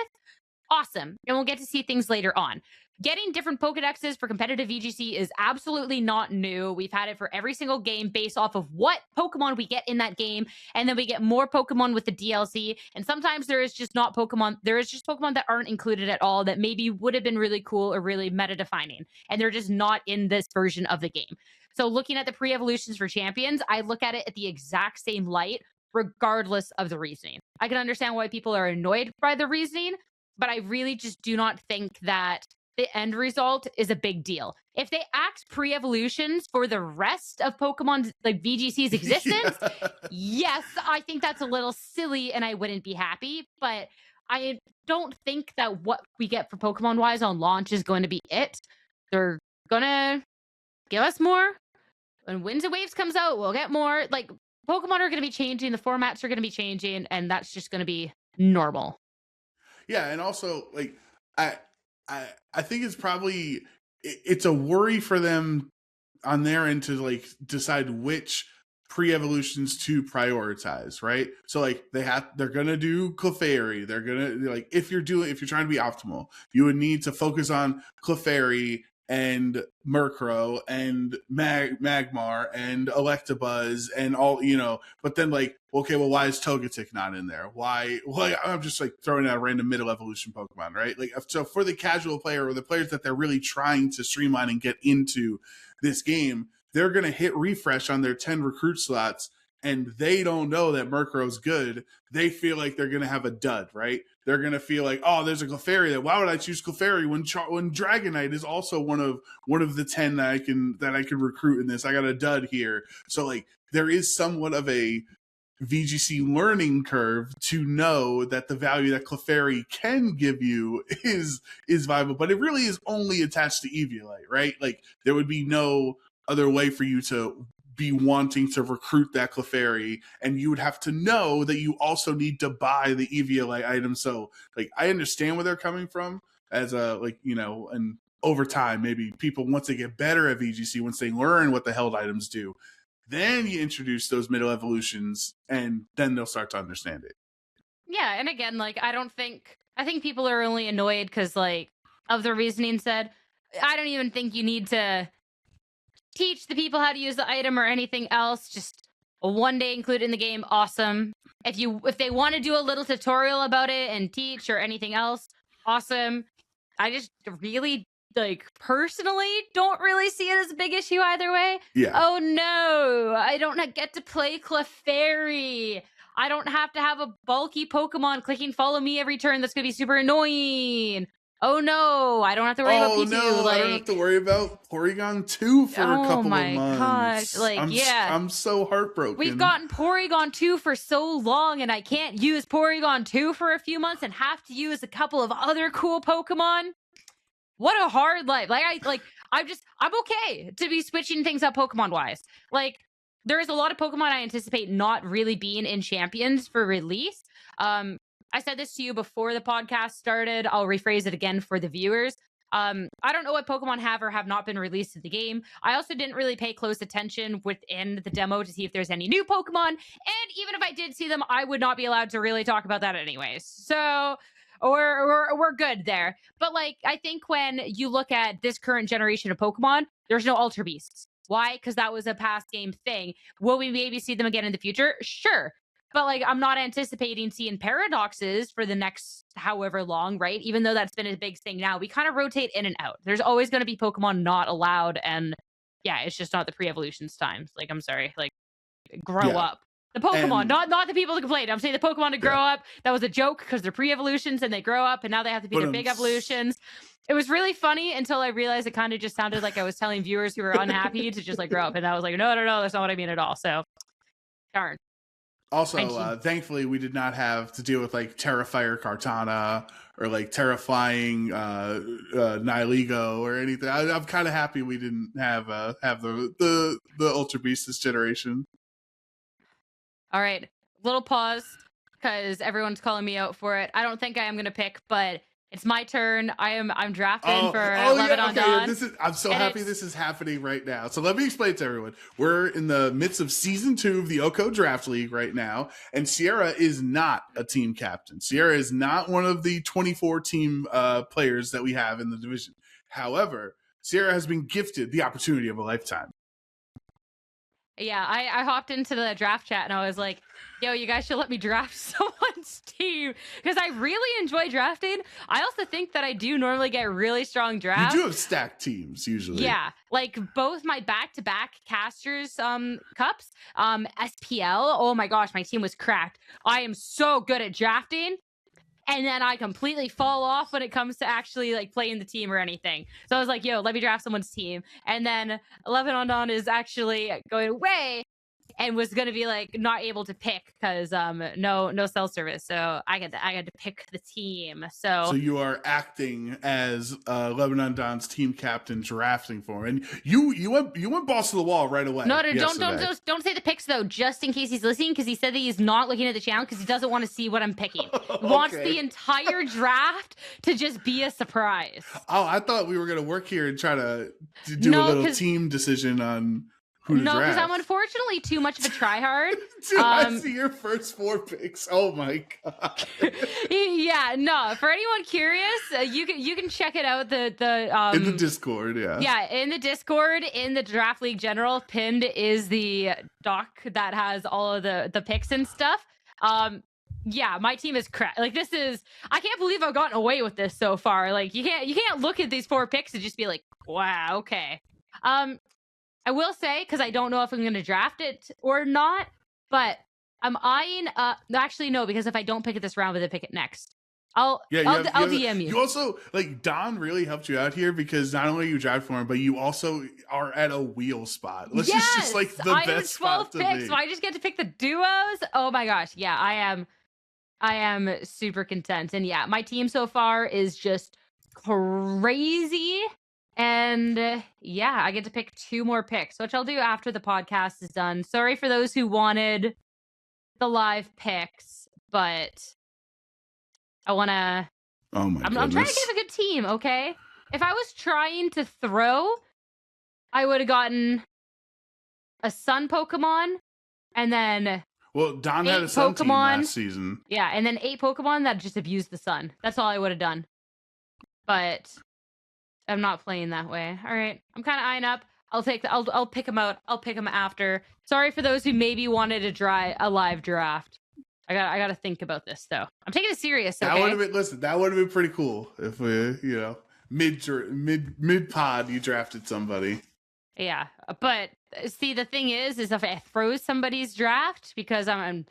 Awesome. And we'll get to see things later on. Getting different Pokedexes for competitive VGC is absolutely not new. We've had it for every single game based off of what Pokemon we get in that game. And then we get more Pokemon with the DLC. And sometimes there is just not Pokemon. There is just Pokemon that aren't included at all that maybe would have been really cool or really meta defining. And they're just not in this version of the game. So looking at the pre-evolutions for Champions, I look at it at the exact same light, regardless of the reasoning. I can understand why people are annoyed by the reasoning, but I really just do not think that the end result is a big deal. If they act pre-evolutions for the rest of Pokemon's like VGC's existence, yes, I think that's a little silly and I wouldn't be happy. But I don't think that what we get for Pokemon wise on launch is going to be it. They're gonna give us more. When Winds and Waves comes out, we'll get more. Like Pokemon are gonna be changing, the formats are gonna be changing, and that's just gonna be normal. Yeah, and also like I think it's probably it's a worry for them on their end to like decide which pre-evolutions to prioritize, right? So like they're gonna do Clefairy. They're gonna like if you're trying to be optimal, you would need to focus on Clefairy and Murkrow and Magmar and Electabuzz and all, but then like, okay, well, why is Togetic not in there? Why I'm just like throwing out a random middle evolution Pokemon, right? Like, so for the casual player or the players that they're really trying to streamline and get into this game, they're going to hit refresh on their 10 recruit slots and they don't know that Murkrow's good. They feel like they're going to have a dud, right? They're going to feel like, oh, there's a Clefairy. Why would I choose Clefairy when Dragonite is also one of the 10 that I can recruit in this? I got a dud here. So like there is somewhat of a VGC learning curve to know that the value that Clefairy can give you is viable, but it really is only attached to Eviolite, right? Like there would be no other way for you to be wanting to recruit that Clefairy, and you would have to know that you also need to buy the Eviolite item. So like I understand where they're coming from as a and over time maybe people, once they get better at VGC, once they learn what the held items do, then you introduce those middle evolutions and then they'll start to understand it. Yeah, and again, like I think people are only annoyed because like of the reasoning said. I don't even think you need to teach the people how to use the item or anything else. Just a one day included in the game, awesome. If they want to do a little tutorial about it and teach or anything else, awesome. I just really like personally don't really see it as a big issue either way. Yeah. Oh no, I don't get to play Clefairy. I don't have to have a bulky Pokemon clicking follow me every turn. That's gonna be super annoying. Oh no, I don't have to worry about Oh P2. no, I don't have to worry about Porygon 2 for a couple of my months. gosh, like, I'm so heartbroken. We've gotten Porygon 2 for so long, and I can't use Porygon 2 for a few months and have to use a couple of other cool Pokemon. What a hard life. I'm okay to be switching things up Pokemon wise. Like, there is a lot of Pokemon I anticipate not really being in Champions for release. I said this to you before the podcast started. I'll rephrase it again for the viewers. I don't know what Pokemon have or have not been released to the game. I also didn't really pay close attention within the demo to see if there's any new Pokemon. And even if I did see them, I would not be allowed to really talk about that anyways. So we're good there. But like, I think when you look at this current generation of Pokemon, there's no Ultra Beasts. Why? Because that was a past game thing. Will we maybe see them again in the future? Sure. But like, I'm not anticipating seeing paradoxes for the next however long, right? Even though that's been a big thing now, we kind of rotate in and out. There's always going to be Pokemon not allowed. And yeah, it's just not the pre-evolutions times. Like, I'm sorry, like, grow up. The Pokemon, not the people who complain. I'm saying the Pokemon to grow up. That was a joke because they're pre-evolutions and they grow up and now they have to be their big evolutions. It was really funny until I realized it kind of just sounded like I was telling viewers who were unhappy to just like grow up. And I was like, no, that's not what I mean at all. So, darn. Also, thankfully, we did not have to deal with like Terrafire Kartana or like terrifying Nihilego or anything. I'm kind of happy we didn't have the Ultra Beast this generation. All right, little pause because everyone's calling me out for it. I don't think I am gonna pick, but it's my turn. I'm drafting for LebanonDon. I'm so happy this is happening right now. So let me explain to everyone. We're in the midst of season 2 of the OHKO Draft League right now, and Sierra is not a team captain. Sierra is not one of the 24 team players that we have in the division. However, Sierra has been gifted the opportunity of a lifetime. Yeah, I hopped into the draft chat and I was like, yo, you guys should let me draft someone's team because I really enjoy drafting. I also think that I do normally get really strong drafts. You do have stacked teams usually. Yeah, like both my back-to-back casters cups, SPL. Oh my gosh, my team was cracked. I am so good at drafting. And then I completely fall off when it comes to actually like playing the team or anything. So I was like, yo, let me draft someone's team. And then LebanonDon is actually going away and was going to be like not able to pick because no cell service. So I got to pick the team. So you are acting as LebanonDon's team captain, drafting for him. And you went balls to the wall right away. No, don't say the picks though, just in case he's listening, because he said that he's not looking at the channel because he doesn't want to see what I'm picking. He wants the entire draft to just be a surprise. Oh, I thought we were gonna work here and try to do a little team decision on. No, because I'm unfortunately too much of a tryhard. Dude, I see your first 4 picks. Oh my god. Yeah, no. For anyone curious, you can check it out. The in the Discord, yeah. Yeah, in the Discord, in the Draft League General, pinned is the doc that has all of the picks and stuff. Yeah, my team is crap. Like this is, I can't believe I've gotten away with this so far. Like you can't look at these 4 picks and just be like, wow, okay. I will say, because I don't know if I'm going to draft it or not, but I'm eyeing actually, no, because if I don't pick it this round, I'm going to pick it next. I'll DM you. You also, like, Don really helped you out here because not only you draft for him, but you also are at a wheel spot. Which is just like the best spot to be. So I just get to pick the duos. Oh my gosh. Yeah, I am super content. And yeah, my team so far is just crazy. And yeah, I get to pick 2 more picks, which I'll do after the podcast is done. Sorry for those who wanted the live picks, but I want to... Oh my goodness. I'm trying to get a good team, okay? If I was trying to throw, I would have gotten a sun Pokemon, and then... Well, Don had a sun team last season. Yeah, and then 8 Pokemon that just abused the sun. That's all I would have done. But... I'm not playing that way. All right. I'm kind of eyeing up. I'll pick them out. I'll pick them after. Sorry for those who maybe wanted a live draft. I got to think about this though. I'm taking it serious. Okay? That would have been pretty cool if we, mid pod you drafted somebody. Yeah, but see, the thing is if I froze somebody's draft because I'm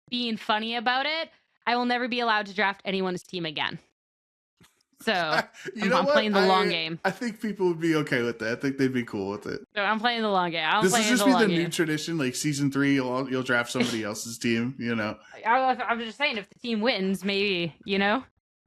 being funny about it, I will never be allowed to draft anyone's team again. So You know I'm what? playing the long game. I think people would be okay with that. I think they'd be cool with it. So I'm playing the long game. This will just be the new tradition. Like season 3, you'll draft somebody else's team. You know. I'm just saying, if the team wins, maybe Hey,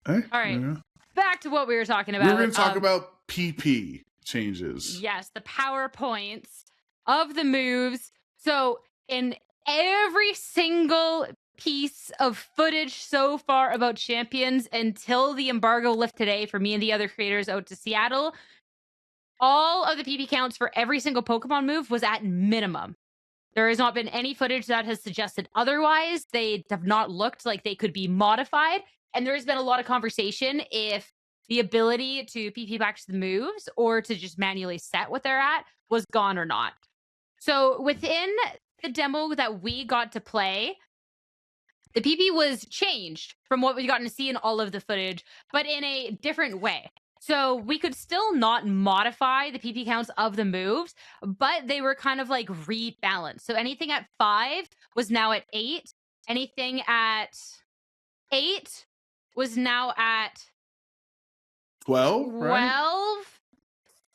all right. You know. Back to what we were talking about. We were going to talk about PP changes. Yes, the PowerPoints of the moves. So in every single piece of footage so far about Champions until the embargo lift today for me and the other creators out to Seattle, all of the PP counts for every single Pokemon move was at minimum. There has not been any footage that has suggested otherwise. They have not looked like they could be modified. And there has been a lot of conversation if the ability to PP back to the moves or to just manually set what they're at was gone or not. So within the demo that we got to play, the PP was changed from what we've gotten to see in all of the footage, but in a different way. So we could still not modify the PP counts of the moves, but they were kind of like rebalanced. So anything at 5 was now at 8. Anything at 8 was now at 12, right?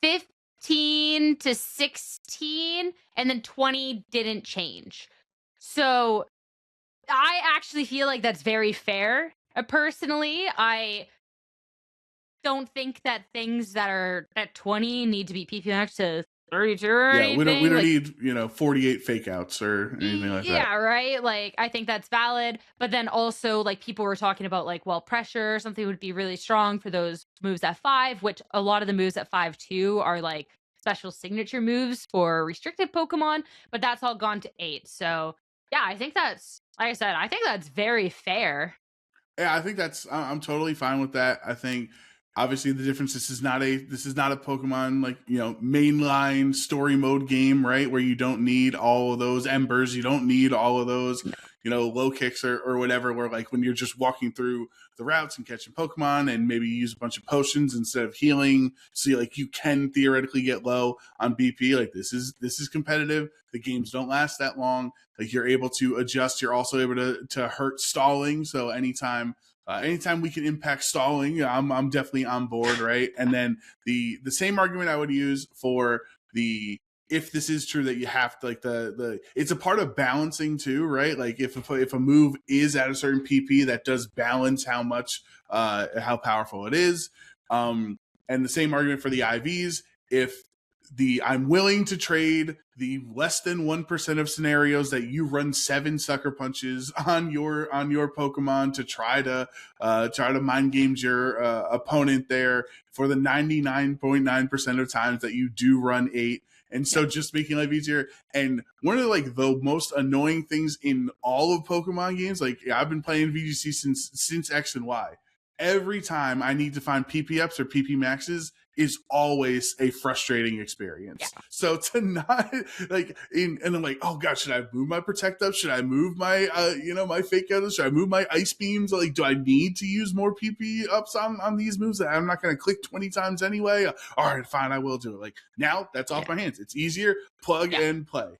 15 to 16, and then 20 didn't change. So I actually feel like that's very fair. Personally, I don't think that things that are at 20 need to be PP max to 32 or anything. We don't need 48 fake outs or anything like that. Yeah, right. Like I think that's valid. But then also like people were talking about like, well, pressure, something would be really strong for those moves at 5, which a lot of the moves at 5 too are like special signature moves for restricted Pokemon, but that's all gone to 8. So yeah, I think that's, like I said, I think that's very fair. Yeah, I think I'm totally fine with that. I think obviously the difference, this is not a Pokemon like mainline story mode game, right, where you don't need all of those embers, you don't need all of those low kicks or whatever, where like when you're just walking through the routes and catching Pokemon and maybe you use a bunch of potions instead of healing, so you can theoretically get low on BP. Like this is competitive. The games don't last that long. Like you're able to adjust. You're also able to hurt stalling. So anytime we can impact stalling, I'm definitely on board, right? And then the same argument I would use for if this is true that you have to the it's a part of balancing too, right? Like if a move is at a certain PP, that does balance how how powerful it is. And the same argument for the IVs. If I'm willing to trade the less than 1% of scenarios that you run 7 sucker punches on your Pokemon to try to mind games your opponent there for the 99.9% of times that you do run 8. And so just making life easier. And one of the most annoying things in all of Pokemon games, like I've been playing VGC since X and Y. Every time I need to find PP ups or PP maxes is always a frustrating experience. Yeah. So to not and I'm like, oh god, should I move my protect up? Should I move my my fake out? Should I move my ice beams? Like, do I need to use more PP ups on these moves that I'm not going to click 20 times anyway? All right, fine, I will do it. Like now that's off my hands. It's easier, plug and play.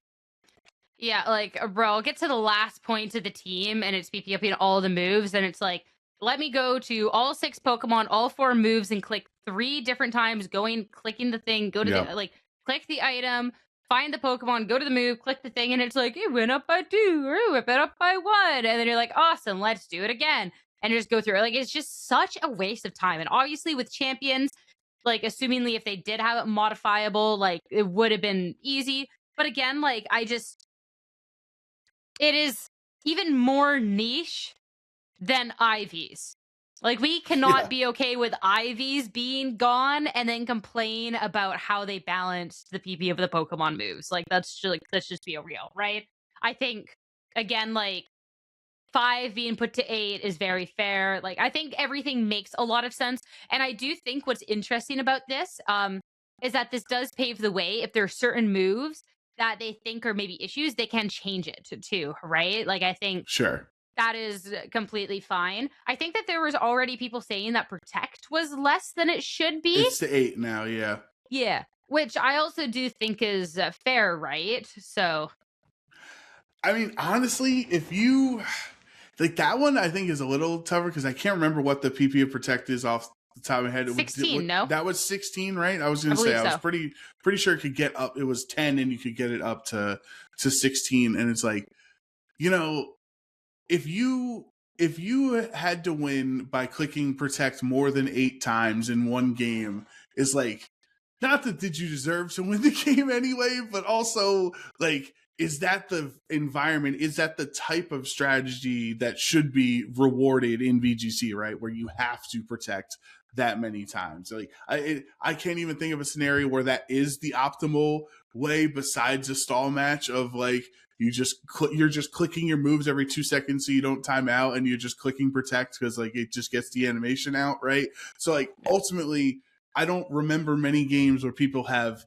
Yeah, like bro, I'll get to the last point of the team and it's PP upping all the moves, and it's like, let me go to all 6 Pokemon, all 4 moves, and click 3 different times, clicking the thing, go to the click the item, find the Pokemon, go to the move, click the thing, and it's like, it went up by 2, or it went up by 1. And then you're like, awesome, let's do it again. And just go through it. Like, it's just such a waste of time. And obviously with Champions, like, assumingly if they did have it modifiable, like, it would have been easy. But again, like, it is even more niche than IVs. Like, we cannot be okay with IVs being gone and then complain about how they balance the PP of the Pokemon moves. Like, let's just be real, right? I think, again, like, 5 being put to 8 is very fair. Like, I think everything makes a lot of sense. And I do think what's interesting about this is that this does pave the way. If there are certain moves that they think are maybe issues, they can change it too, right? Like, I think sure. that is completely fine. I think that there was already people saying that protect was less than it should be. It's the 8 now, yeah. Yeah, which I also do think is fair, right? So I mean, honestly, if you like that one, I think is a little tougher because I can't remember what the PP of protect is off the top of my head. 16, no? That was 16, right? I was I gonna say believe I was so. pretty sure it could get up. It was 10, and you could get it up to 16, and it's like, you know, if you had to win by clicking protect more than 8 times in one game, is like, not that did you deserve to win the game anyway, but also like, is that the environment, is that the type of strategy that should be rewarded in VGC, right, where you have to protect that many times? Like, I can't even think of a scenario where that is the optimal way besides a stall match of like, you're just clicking your moves every 2 seconds so you don't time out, and you're just clicking protect because like it just gets the animation out, right? So like ultimately, I don't remember many games where people have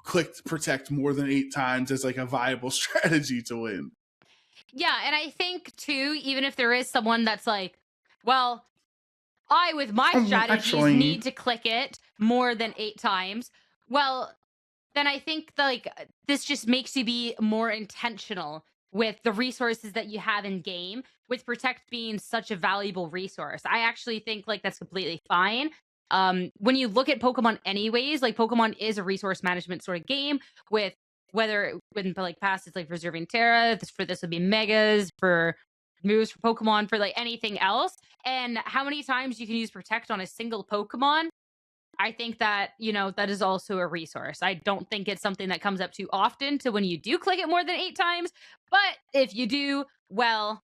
clicked protect more than 8 times as like a viable strategy to win. Yeah, and I think too, even if there is someone that's like, well, I with my strategies Actually, need to click it more than 8 times. Well, then I think like this just makes you be more intentional with the resources that you have in game, with protect being such a valuable resource. I actually think like that's completely fine. When you look at Pokemon anyways, like Pokemon is a resource management sort of game, with whether when like past it's like preserving Terra, this would be megas for moves for Pokemon, for like anything else, and how many times you can use protect on a single Pokemon. I think that, that is also a resource. I don't think it's something that comes up too often to when you do click it more than 8 times. But if you do, well,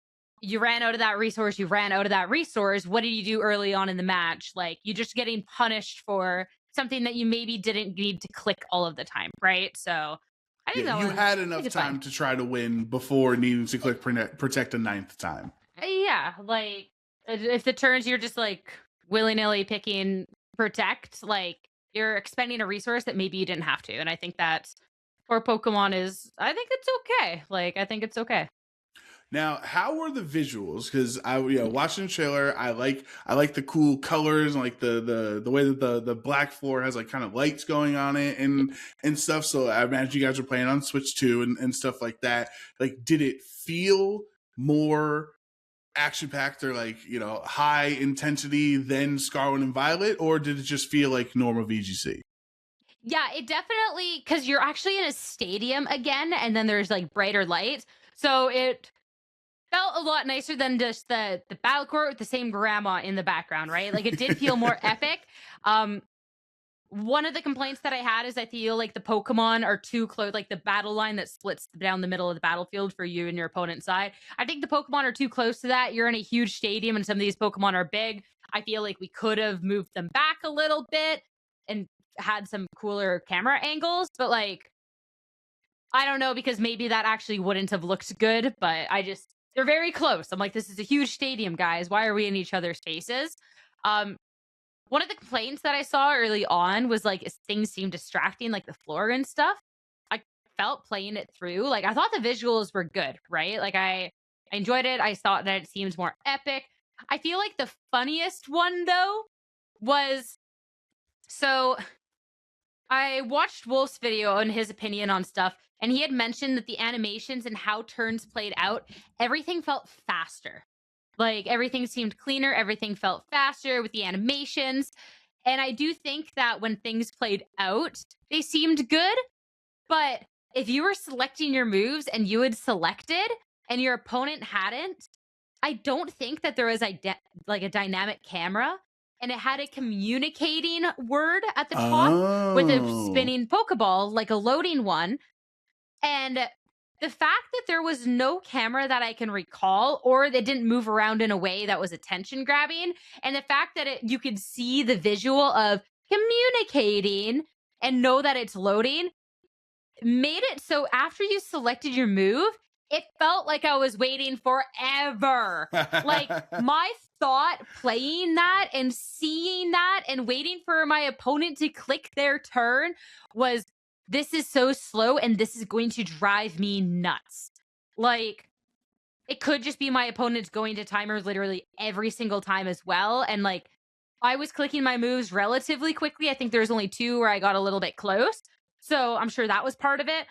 you ran out of that resource. You ran out of that resource. What did you do early on in the match? Like, you're just getting punished for something that you maybe didn't need to click all of the time, right? So I yeah, think that you one, had I think enough it's fine. time to try to win before needing to click protect a ninth time. Yeah, like if the turns you're just like willy nilly picking protect, like you're expending a resource that maybe you didn't have to. And I think that for Pokemon I think it's okay. Like, I think it's okay. Now, how were the visuals? Because watching the trailer, I like the cool colors and like the way that the black floor has like kind of lights going on it and stuff. So I imagine you guys were playing on Switch 2 and stuff like that. Like, did it feel more action packed or like high intensity than Scarlet and Violet, or did it just feel like normal VGC? Yeah, it definitely, because you're actually in a stadium again, and then there's like brighter lights. So it felt a lot nicer than just the battle court with the same grandma in the background, right? Like, it did feel more epic. Um, One of the complaints that I had is I feel like the Pokemon are too close, like the battle line that splits down the middle of the battlefield for you and your opponent's side. I think the Pokemon are too close to that. You're in a huge stadium and some of these Pokemon are big. I feel like we could have moved them back a little bit and had some cooler camera angles, but like, I don't know, because maybe that actually wouldn't have looked good, but they're very close. I'm like, this is a huge stadium, guys. Why are we in each other's faces? Um, One of the complaints that I saw early on was like things seemed distracting, like the floor and stuff. I felt playing it through. Like, I thought the visuals were good, right? Like, I enjoyed it. I thought that it seemed more epic. I feel like the funniest one though was, so I watched Wolf's video on his opinion on stuff, and he had mentioned that the animations and how turns played out, everything felt faster. Like, everything seemed cleaner, everything felt faster with the animations. And I do think that when things played out, they seemed good. But if you were selecting your moves and you had selected and your opponent hadn't, I don't think that there was like a dynamic camera, and it had a communicating word at the top with a Oh. spinning Pokeball, like a loading one. And the fact that there was no camera that I can recall, or they didn't move around in a way that was attention grabbing, and the fact that you could see the visual of communicating and know that it's loading, made it so after you selected your move, it felt like I was waiting forever. Like, my thought playing that and seeing that and waiting for my opponent to click their turn was, this is so slow and this is going to drive me nuts. Like, it could just be my opponents going to timers literally every single time as well. And like I was clicking my moves relatively quickly. I think there's only two where I got a little bit close. So I'm sure that was part of it.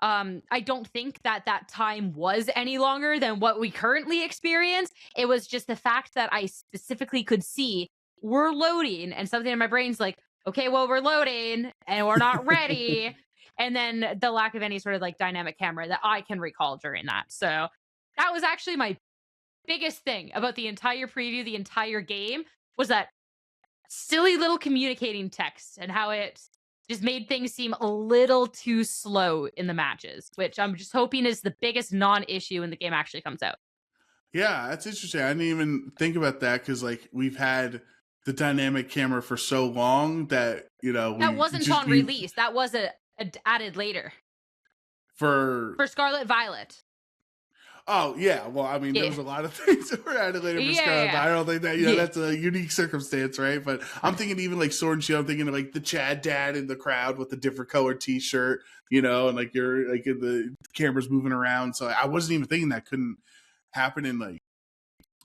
I don't think that that time was any longer than what we currently experience. It was just the fact that I specifically could see we're loading, and something in my brain's like, okay, well, we're loading and we're not ready. And then the lack of any sort of like dynamic camera that I can recall during that. So that was actually my biggest thing about the entire preview, the entire game, was that silly little communicating text and how it just made things seem a little too slow in the matches, which I'm just hoping is the biggest non-issue when the game actually comes out. Yeah, that's interesting. I didn't even think about that because like we've had the dynamic camera for so long that That wasn't on release. That was added later for for Scarlet Violet. Oh yeah, well I mean there was a lot of things that were added later for Scarlet, but I don't think that that's a unique circumstance, right? But I'm thinking even like Sword and Shield, I'm thinking of like the Chad dad in the crowd with the different colored T-shirt, and like you're like the camera's moving around. So I wasn't even thinking that couldn't happen in like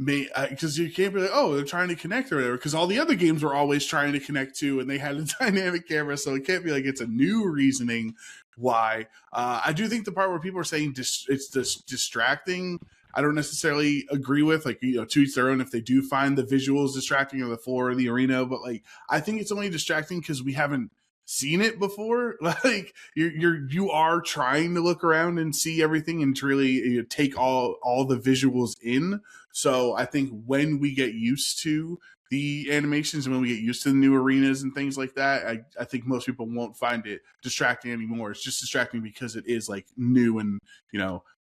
because you can't be like, oh, they're trying to connect or whatever, because all the other games were always trying to connect to, and they had a dynamic camera, so it can't be like it's a new reasoning why. I do think the part where people are saying it's just distracting, I don't necessarily agree with. Like, to each their own if they do find the visuals distracting or the floor of the arena, but like I think it's only distracting because we haven't seen it before. Like you are trying to look around and see everything and to really take all the visuals in. So I think when we get used to the animations and when we get used to the new arenas and things like that, I think most people won't find it distracting anymore. It's just distracting because it is like new and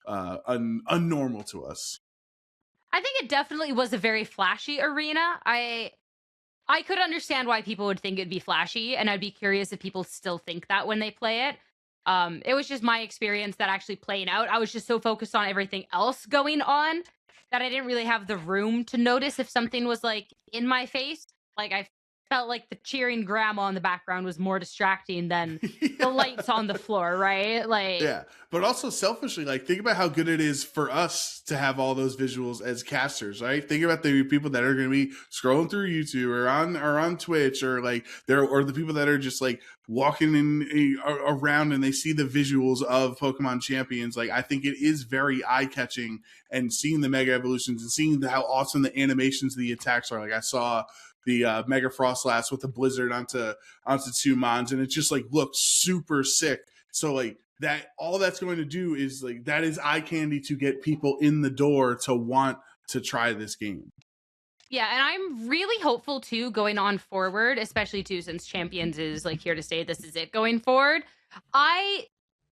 unnormal to us. I think it definitely was a very flashy arena. I could understand why people would think it'd be flashy, and I'd be curious if people still think that when they play it. It was just my experience that actually playing out. I was just so focused on everything else going on that I didn't really have the room to notice if something was like in my face. Like I felt like the cheering grandma in the background was more distracting than the lights on the floor, right? Like, yeah, but also selfishly, like think about how good it is for us to have all those visuals as casters, right? Think about the people that are going to be scrolling through YouTube or on Twitch, or like or the people that are just like walking in around and they see the visuals of Pokemon Champions. Like I think it is very eye catching, and seeing the Mega Evolutions and seeing how awesome the animations of the attacks are. Like I saw the Mega Frostlass with the Blizzard onto two Mons, and it just like looks super sick. So like that, all that's going to do is like that is eye candy to get people in the door to want to try this game. Yeah, and I'm really hopeful too going on forward, especially too since Champions is like here to stay. This is it going forward. I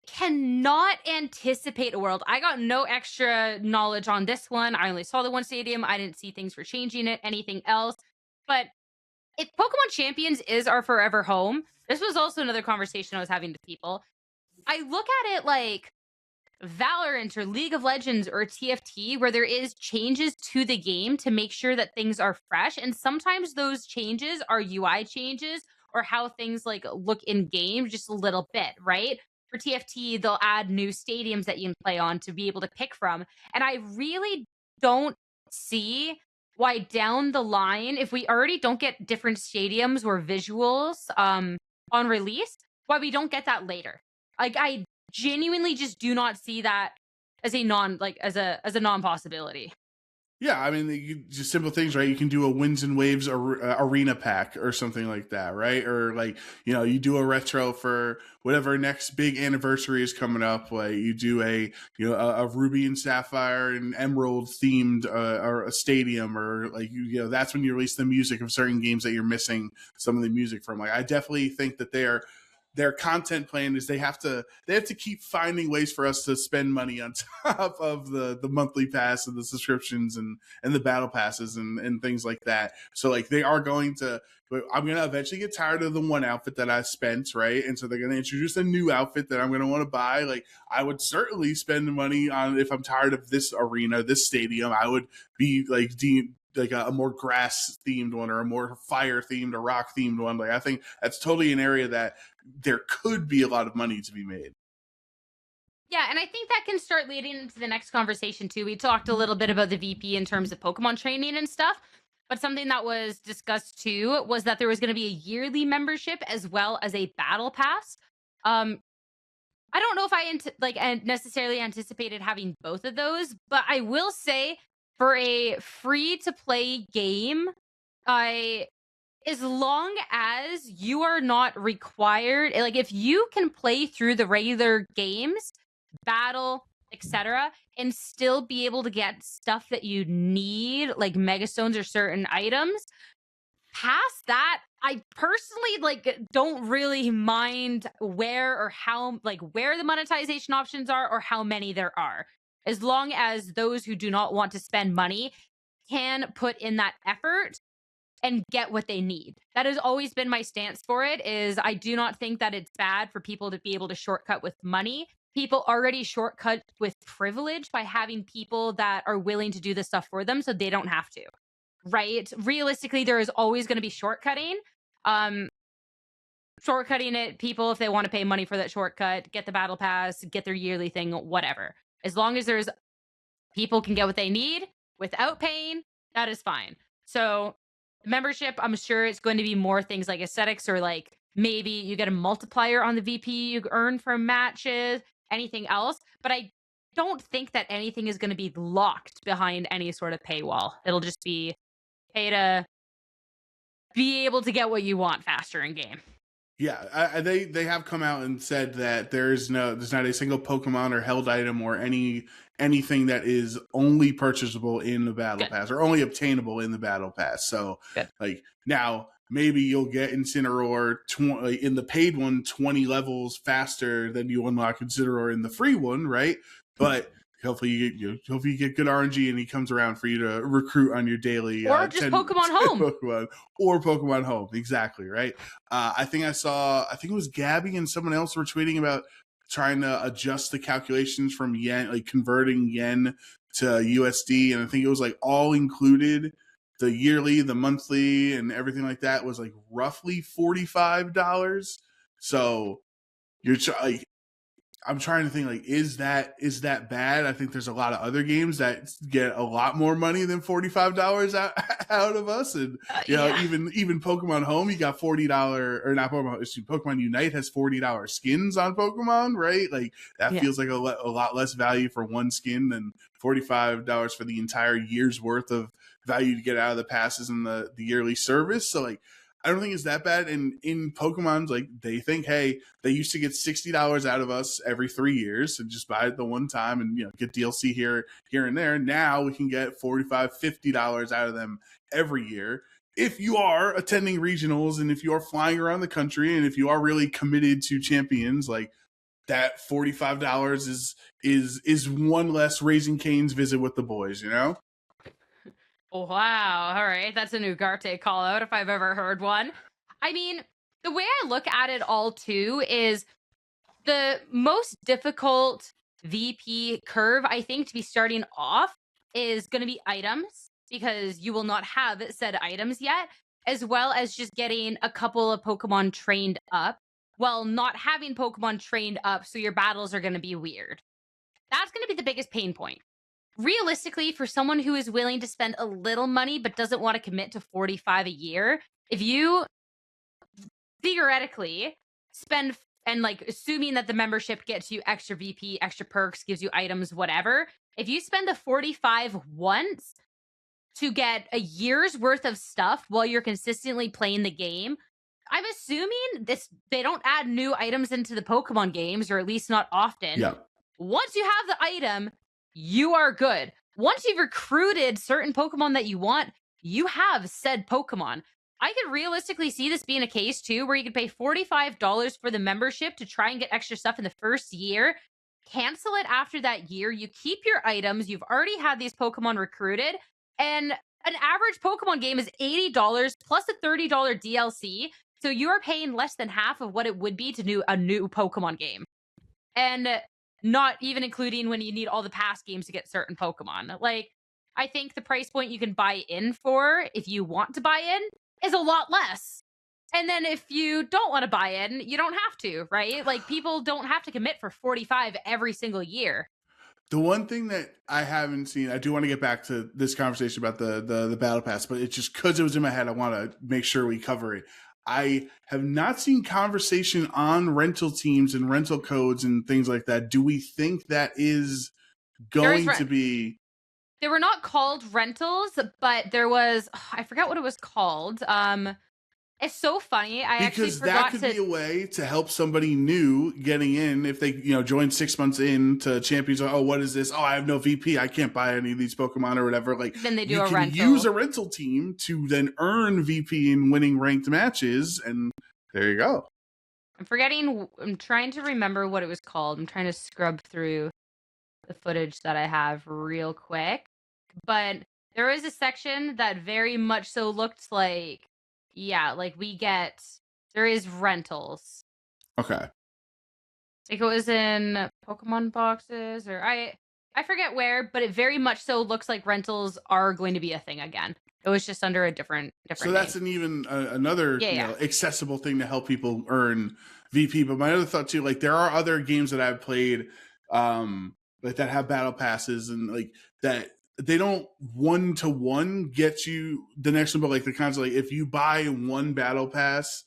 cannot anticipate a world. I got no extra knowledge on this one. I only saw the one stadium. I didn't see things for changing it, anything else. But if Pokemon Champions is our forever home, this was also another conversation I was having with people. I look at it like Valorant or League of Legends or TFT, where there is changes to the game to make sure that things are fresh. And sometimes those changes are UI changes or how things like look in game just a little bit, right? For TFT, they'll add new stadiums that you can play on to be able to pick from. And I really don't see why down the line, if we already don't get different stadiums or visuals on release, why we don't get that later. Like I genuinely just do not see that as a non possibility. Yeah, I mean, just simple things, right? You can do a Winds and Waves arena pack or something like that, right? Or like, you do a retro for whatever next big anniversary is coming up. Like you do a Ruby and Sapphire and Emerald themed or a stadium, or like that's when you release the music of certain games that you're missing some of the music from. Like I definitely think that their content plan is they have to keep finding ways for us to spend money on top of the monthly pass and the subscriptions and the battle passes and things like that. So like they are going to, I'm going to eventually get tired of the one outfit that I spent, right? And so they're going to introduce a new outfit that I'm going to want to buy. Like I would certainly spend money on, if I'm tired of this arena, this stadium, I would be like a more grass themed one or a more fire themed or rock themed one. Like I think that's totally an area that there could be a lot of money to be made. Yeah, and I think that can start leading into the next conversation too. We talked a little bit about the VP in terms of Pokemon training and stuff, but something that was discussed too was that there was going to be a yearly membership as well as a battle pass. Um, I don't know if I necessarily anticipated having both of those, but I will say for a free to play game, I as long as you are not required, like if you can play through the regular games, battle, etc., and still be able to get stuff that you need, like megastones or certain items, past that, I personally don't really mind where or how where the monetization options are or how many there are. As long as those who do not want to spend money can put in that effort and get what they need. That has always been my stance for it is I do not think that it's bad for people to be able to shortcut with money. People already shortcut with privilege by having people that are willing to do this stuff for them so they don't have to. Right? Realistically, there is always going to be shortcutting. Um Shortcutting it, people if they want to pay money for that shortcut, get the battle pass, get their yearly thing, whatever. As long as there's people can get what they need without paying, that is fine. So membership, I'm sure it's going to be more things like aesthetics or like maybe you get a multiplier on the VP you earn from matches, anything else. But I don't think that anything is going to be locked behind any sort of paywall. It'll just be pay to be able to get what you want faster in game. Yeah, they have come out and said that there's not a single Pokemon or held item or anything that is only purchasable in the battle Good. pass or only obtainable in the battle pass. So Good. like now maybe you'll get Incineroar in the paid one 20 levels faster than you unlock Incineroar in the free one, right? But hopefully you get good RNG and he comes around for you to recruit on your daily or just Pokemon Home. Pokemon Home, exactly, right? I think it was Gabby and someone else were tweeting about trying to adjust the calculations from yen, like converting yen to USD, and I think it was like all included, the yearly, the monthly, and everything like that was like roughly $45. So you're like, I'm trying to think like, is that bad? I think there's a lot of other games that get a lot more money than $45 out of us, and Yeah. even Pokemon Home, you got $40 or not Pokemon Unite has $40 skins on Pokemon, right? Like that feels like a lot less value for one skin than $45 for the entire year's worth of value to get out of the passes and the yearly service. So like, I don't think it's that bad. And in Pokemon's, like they think, hey, they used to get $60 out of us every 3 years and just buy it the one time and get DLC here and there. Now we can get $45, $50 out of them every year. If you are attending regionals and if you are flying around the country and if you are really committed to champions, like that $45 is one less Raising Cane's visit with the boys, Wow. All right. That's a new Garte call out if I've ever heard one. I mean, the way I look at it all too is the most difficult VP curve, I think, to be starting off is going to be items because you will not have said items yet, as well as just getting a couple of Pokemon trained up while not having Pokemon trained up. So your battles are going to be weird. That's going to be the biggest pain point. Realistically, for someone who is willing to spend a little money but doesn't want to commit to 45 a year, if you theoretically spend and like assuming that the membership gets you extra VP, extra perks, gives you items, whatever, if you spend the 45 once to get a year's worth of stuff while you're consistently playing the game, I'm assuming they don't add new items into the Pokemon games, or at least not often. Yeah. Once you have the item, you are good. Once you've recruited certain Pokemon that you want, you have said Pokemon. I could realistically see this being a case too, where you could pay $45 for the membership to try and get extra stuff in the first year, cancel it after that year, you keep your items, you've already had these Pokemon recruited, and an average Pokemon game is $80 plus a $30 DLC, so you are paying less than half of what it would be to do a new Pokemon game. And not even including when you need all the past games to get certain Pokemon. Like, I think the price point you can buy in for, if you want to buy in, is a lot less. And then if you don't want to buy in, you don't have to, right? Like people don't have to commit for 45 every single year. The one thing that I haven't seen, I do want to get back to this conversation about the battle pass, but it's just because it was in my head, I want to make sure we cover it. I have not seen conversation on rental teams and rental codes and things like that. Do we think that is There is going to rent. be? They were not called rentals, but there was I forgot what it was called. It's so funny. I actually Because that forgot could to be a way to help somebody new getting in if they, join 6 months into Champions. Oh, what is this? Oh, I have no VP. I can't buy any of these Pokemon or whatever. Like, then they do you a can rental. use a rental team to then earn VP in winning ranked matches, and there you go. I'm trying to remember what it was called. I'm trying to scrub through the footage that I have real quick. But there is a section that very much so looked like, yeah, like there is rentals. Okay. Like it was in Pokemon boxes or I forget where, but it very much so looks like rentals are going to be a thing again. It was just under a different So name. that's another Yeah. accessible thing to help people earn VP. But my other thought too, like there are other games that I've played, like that have battle passes and like that they don't 1-to-1 get you the next one, but like the kinds of like if you buy one battle pass,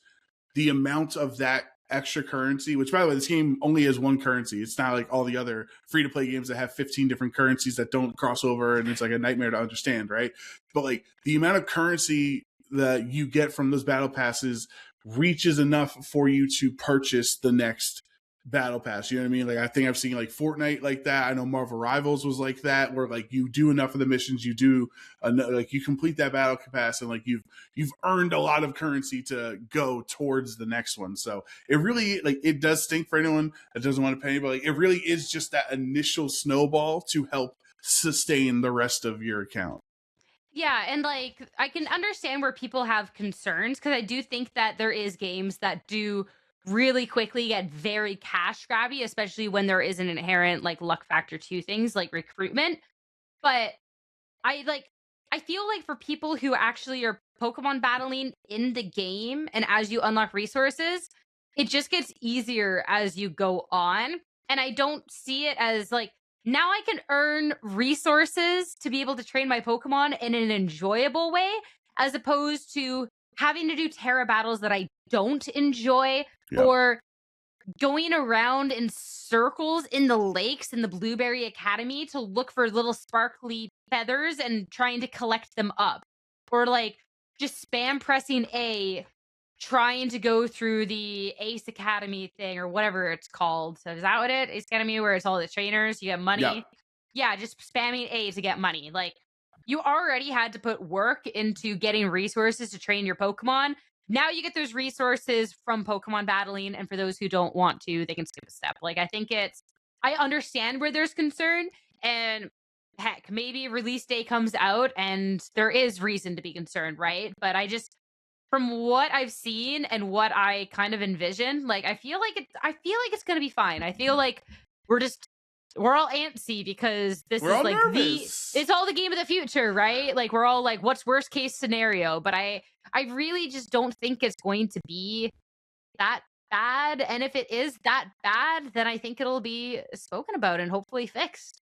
the amount of that extra currency, which by the way, this game only has one currency. It's not like all the other free to play games that have 15 different currencies that don't cross over and it's like a nightmare to understand, right? But like the amount of currency that you get from those battle passes reaches enough for you to purchase the next battle pass. You know what I mean? Like I think I've seen like Fortnite like that. I know Marvel Rivals was like that, where like you do enough of the missions, you do like you complete that battle pass, and like you've earned a lot of currency to go towards the next one. So it really like it does stink for anyone that doesn't want to pay, but like it really is just that initial snowball to help sustain the rest of your account. Yeah, and like I can understand where people have concerns because I do think that there is games that do really quickly get very cash grabby, especially when there is an inherent like luck factor to things like recruitment. But I like I feel like for people who actually are Pokemon battling in the game and as you unlock resources, it just gets easier as you go on. And I don't see it as like now I can earn resources to be able to train my Pokemon in an enjoyable way, as opposed to having to do Terra battles that I don't enjoy Yep. or going around in circles in the lakes in the Blueberry Academy to look for little sparkly feathers and trying to collect them up. Or like just spam pressing A, trying to go through the Ace Academy thing or whatever it's called. So is that what Ace Academy where it's all the trainers, you get money? Yep. Yeah, just spamming A to get money. Like you already had to put work into getting resources to train your Pokemon. Now you get those resources from Pokemon battling, and for those who don't want to, they can skip a step. Like I understand where there's concern, and heck, maybe release day comes out and there is reason to be concerned, right? But from what I've seen and what I kind of envision, like I feel like it's gonna be fine. I feel like we're just we're all antsy because this We're is all like nervous. it's all the game of the future, right? Like we're all like, what's worst case scenario? But I really just don't think it's going to be that bad. And if it is that bad, then I think it'll be spoken about and hopefully fixed.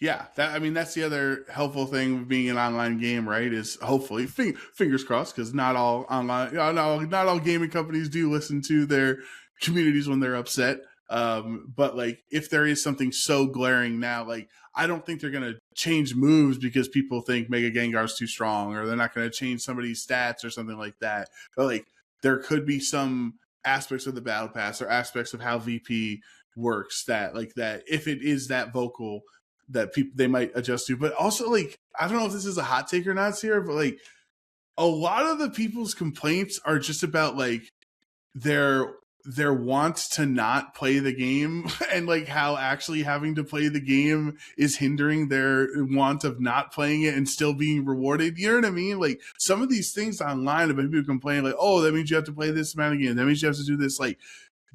Yeah, that's the other helpful thing of being an online game, right? Is hopefully fingers crossed, because not all online, not all gaming companies do listen to their communities when they're upset. But like, if there is something so glaring now, like I don't think they're gonna change moves because people think Mega Gengar's too strong, or they're not gonna change somebody's stats or something like that. But like, there could be some aspects of the battle pass or aspects of how VP works that if it is that vocal that people they might adjust to. But also, like, I don't know if this is a hot take or not here, but like a lot of the people's complaints are just about like their want to not play the game and like how actually having to play the game is hindering their want of not playing it and still being rewarded. You know what I mean? Like some of these things online about people complaining like, oh, that means you have to play this amount of games. That means you have to do this. Like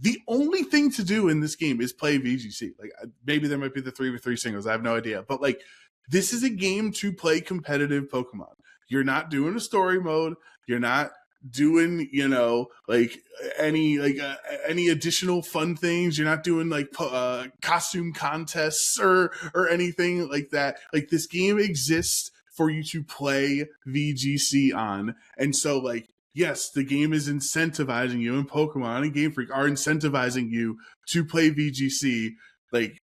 the only thing to do in this game is play VGC. Like maybe there might be the 3v3 singles. I have no idea. But like this is a game to play competitive Pokemon. You're not doing a story mode. You're not doing, like any additional fun things. You're not doing like costume contests or anything like that. Like, this game exists for you to play VGC on. And so, like, yes, the game is incentivizing you, and Pokemon and Game Freak are incentivizing you to play VGC. Like,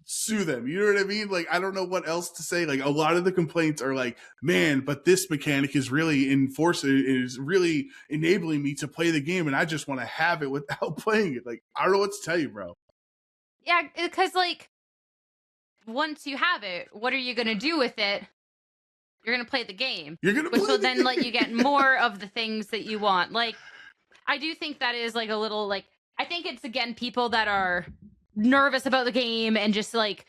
sue them. You know what I mean? Like, I don't know what else to say. Like, a lot of the complaints are like, man, but this mechanic is really is really enabling me to play the game, and I just want to have it without playing it. Like, I don't know what to tell you, bro. Yeah, because like, once you have it, what are you gonna do with it? You're gonna play the game. You're gonna which play will the then game. let you get more of the things that you want. Like, I do think that is like a little like, I think it's again people that are nervous about the game and just like,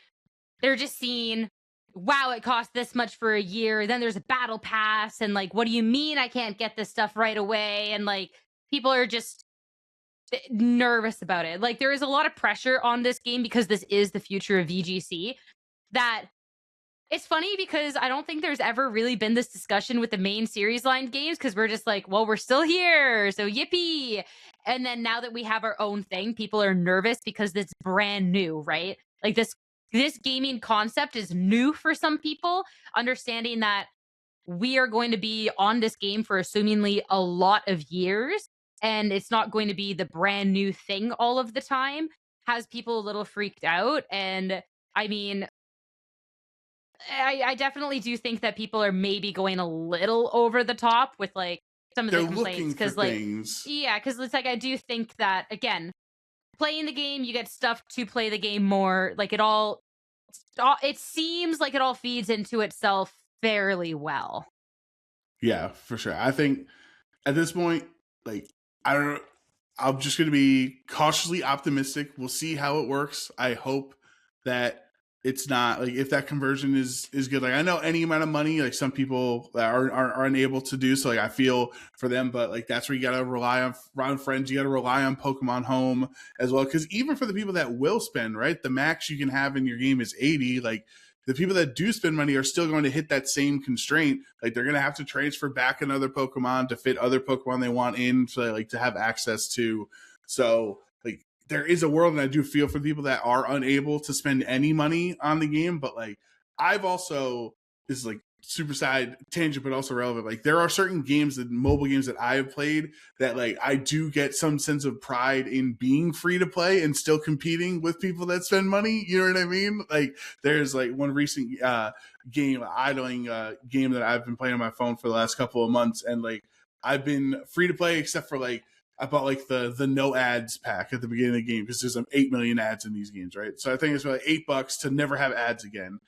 they're just seeing, wow, it costs this much for a year. Then there's a battle pass, and like, what do you mean I can't get this stuff right away? And like, people are just nervous about it. Like, there is a lot of pressure on this game because this is the future of VGC. That it's funny because I don't think there's ever really been this discussion with the main series line games, because we're just like, well, we're still here, so yippee. And then now that we have our own thing, people are nervous because it's brand new, right? Like, this gaming concept is new for some people, understanding that we are going to be on this game for assumingly a lot of years, and it's not going to be the brand new thing all of the time, has people a little freaked out. And I mean, I definitely do think that people are maybe going a little over the top with like some of They're the complaints, because like, things. yeah, because it's like, I do think that again, playing the game, you get stuff to play the game more. Like, it seems like it all feeds into itself fairly well. Yeah, for sure. I think at this point, like, I don't know, I'm just going to be cautiously optimistic. We'll see how it works. I hope that it's not like, if that conversion is good. Like, I know any amount of money, like, some people are unable to do. So like, I feel for them, but like, that's where you got to rely on friends. You got to rely on Pokemon Home as well. Cause even for the people that will spend, right, the max you can have in your game is 80. Like, the people that do spend money are still going to hit that same constraint. Like, they're going to have to transfer back another Pokemon to fit other Pokemon they want in, so like to have access to. So like, there is a world, and I do feel for people that are unable to spend any money on the game. But like, I've also, this is like super side tangent, but also relevant. Like, there are certain games, that mobile games that I have played, that like, I do get some sense of pride in being free to play and still competing with people that spend money. You know what I mean? Like, there's like one recent idling game that I've been playing on my phone for the last couple of months, and like, I've been free to play except for like, I bought like the no ads pack at the beginning of the game, because there's 8 million ads in these games, right? So I think it's like $8 to never have ads again.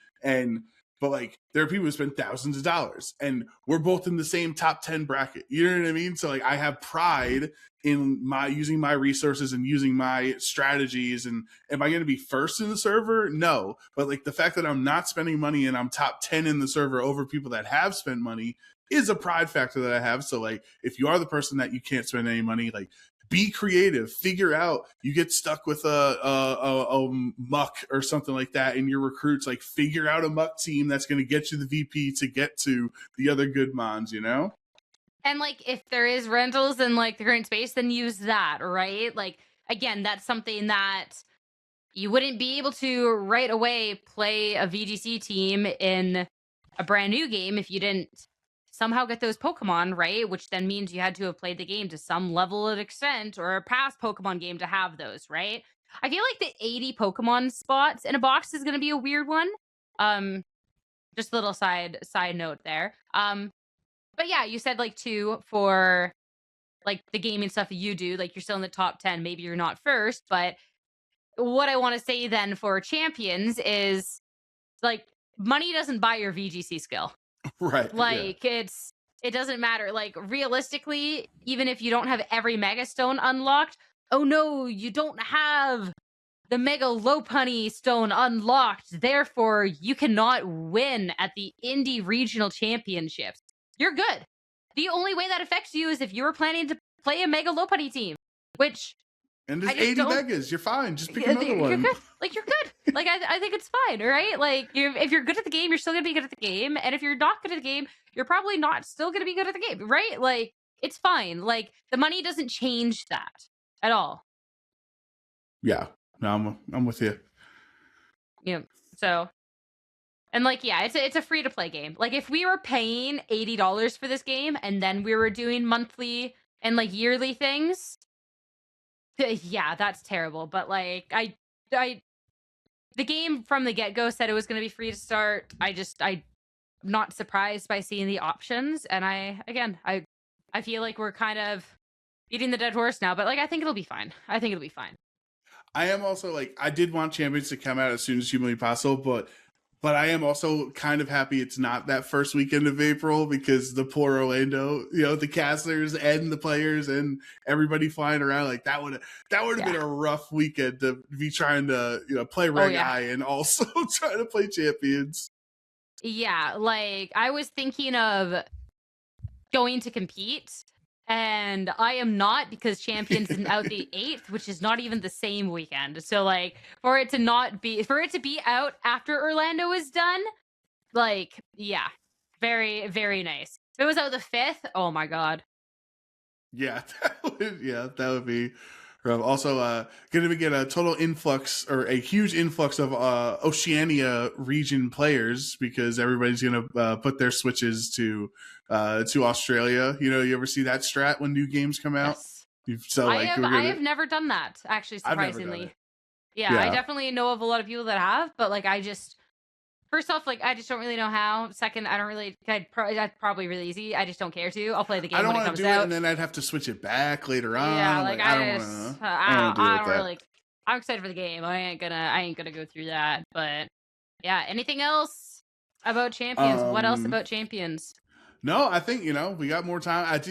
But like, there are people who spend thousands of dollars, and we're both in the same top 10 bracket. You know what I mean? So like, I have pride in using my resources and using my strategies. And am I going to be first in the server? No. But like, the fact that I'm not spending money and I'm top 10 in the server over people that have spent money is a pride factor that I have. So like, if you are the person that you can't spend any money, like, be creative, figure out, you get stuck with a muck or something like that in your recruits, like, figure out a muck team that's going to get you the VP to get to the other good mons, you know? And like, if there is rentals in like the current space, then use that, right? Like, again, that's something that you wouldn't be able to right away play a VGC team in a brand new game if you didn't somehow get those Pokemon, right? Which then means you had to have played the game to some level of extent, or a past Pokemon game to have those, right? I feel like the 80 Pokemon spots in a box is going to be a weird one. Just a little side note there. But yeah, you said like 2 for like the gaming stuff that you do, like, you're still in the top 10, maybe you're not first, but what I want to say then for Champions is, like, money doesn't buy your VGC skill. Right. Like, yeah. it doesn't matter. Like, realistically, even if you don't have every Mega Stone unlocked, oh no, you don't have the Mega Lopunny Stone unlocked, therefore you cannot win at the Indie Regional Championships. You're good. The only way that affects you is if you're planning to play a Mega Lopunny team, which... And there's 80 megas. You're fine. Just pick another one. You're good. Like, you're good. Like, I think it's fine, right? Like, if you're good at the game, you're still going to be good at the game. And if you're not good at the game, you're probably not still going to be good at the game, right? Like, It's fine. Like the money doesn't change that at all. Yeah, no, I'm with you. You know, so and like yeah, it's a free to play game. Like if we were paying $80 for this game and then we were doing monthly and like yearly things, yeah, that's terrible. But like I the game from the get go said it was going to be free to start. I'm not surprised by seeing the options, and I feel like we're kind of beating the dead horse now. But like I think it'll be fine. I think it'll be fine. I am also like, I did want Champions to come out as soon as humanly possible, but I am also kind of happy it's not that first weekend of April, because the poor Orlando, the casters and the players and everybody flying around, like that would have been a rough weekend to be trying to play Reg I and also trying to play Champions. Yeah, like I was thinking of going to compete, and I am not, because Champions isn't out the 8th, which is not even the same weekend. So like for it to be out after Orlando is done, like yeah, very, very nice. If it was out the 5th, oh my god. Yeah, that would be rough. Also, going to get a total influx, or a huge influx of Oceania region players, because everybody's going to put their switches to Australia. You ever see that strat when new games come out? Yes. So I have never done that, actually, surprisingly. Yeah, I definitely know of a lot of people that have, but like first off, like I just don't really know how. Second, that's probably really easy. I just don't care to. I'll play the game when it comes out. And then I'd have to switch it back later on. Yeah, like I don't really. I'm excited for the game. I ain't gonna go through that. But yeah, anything else about Champions? What else about Champions? No, I think we got more time.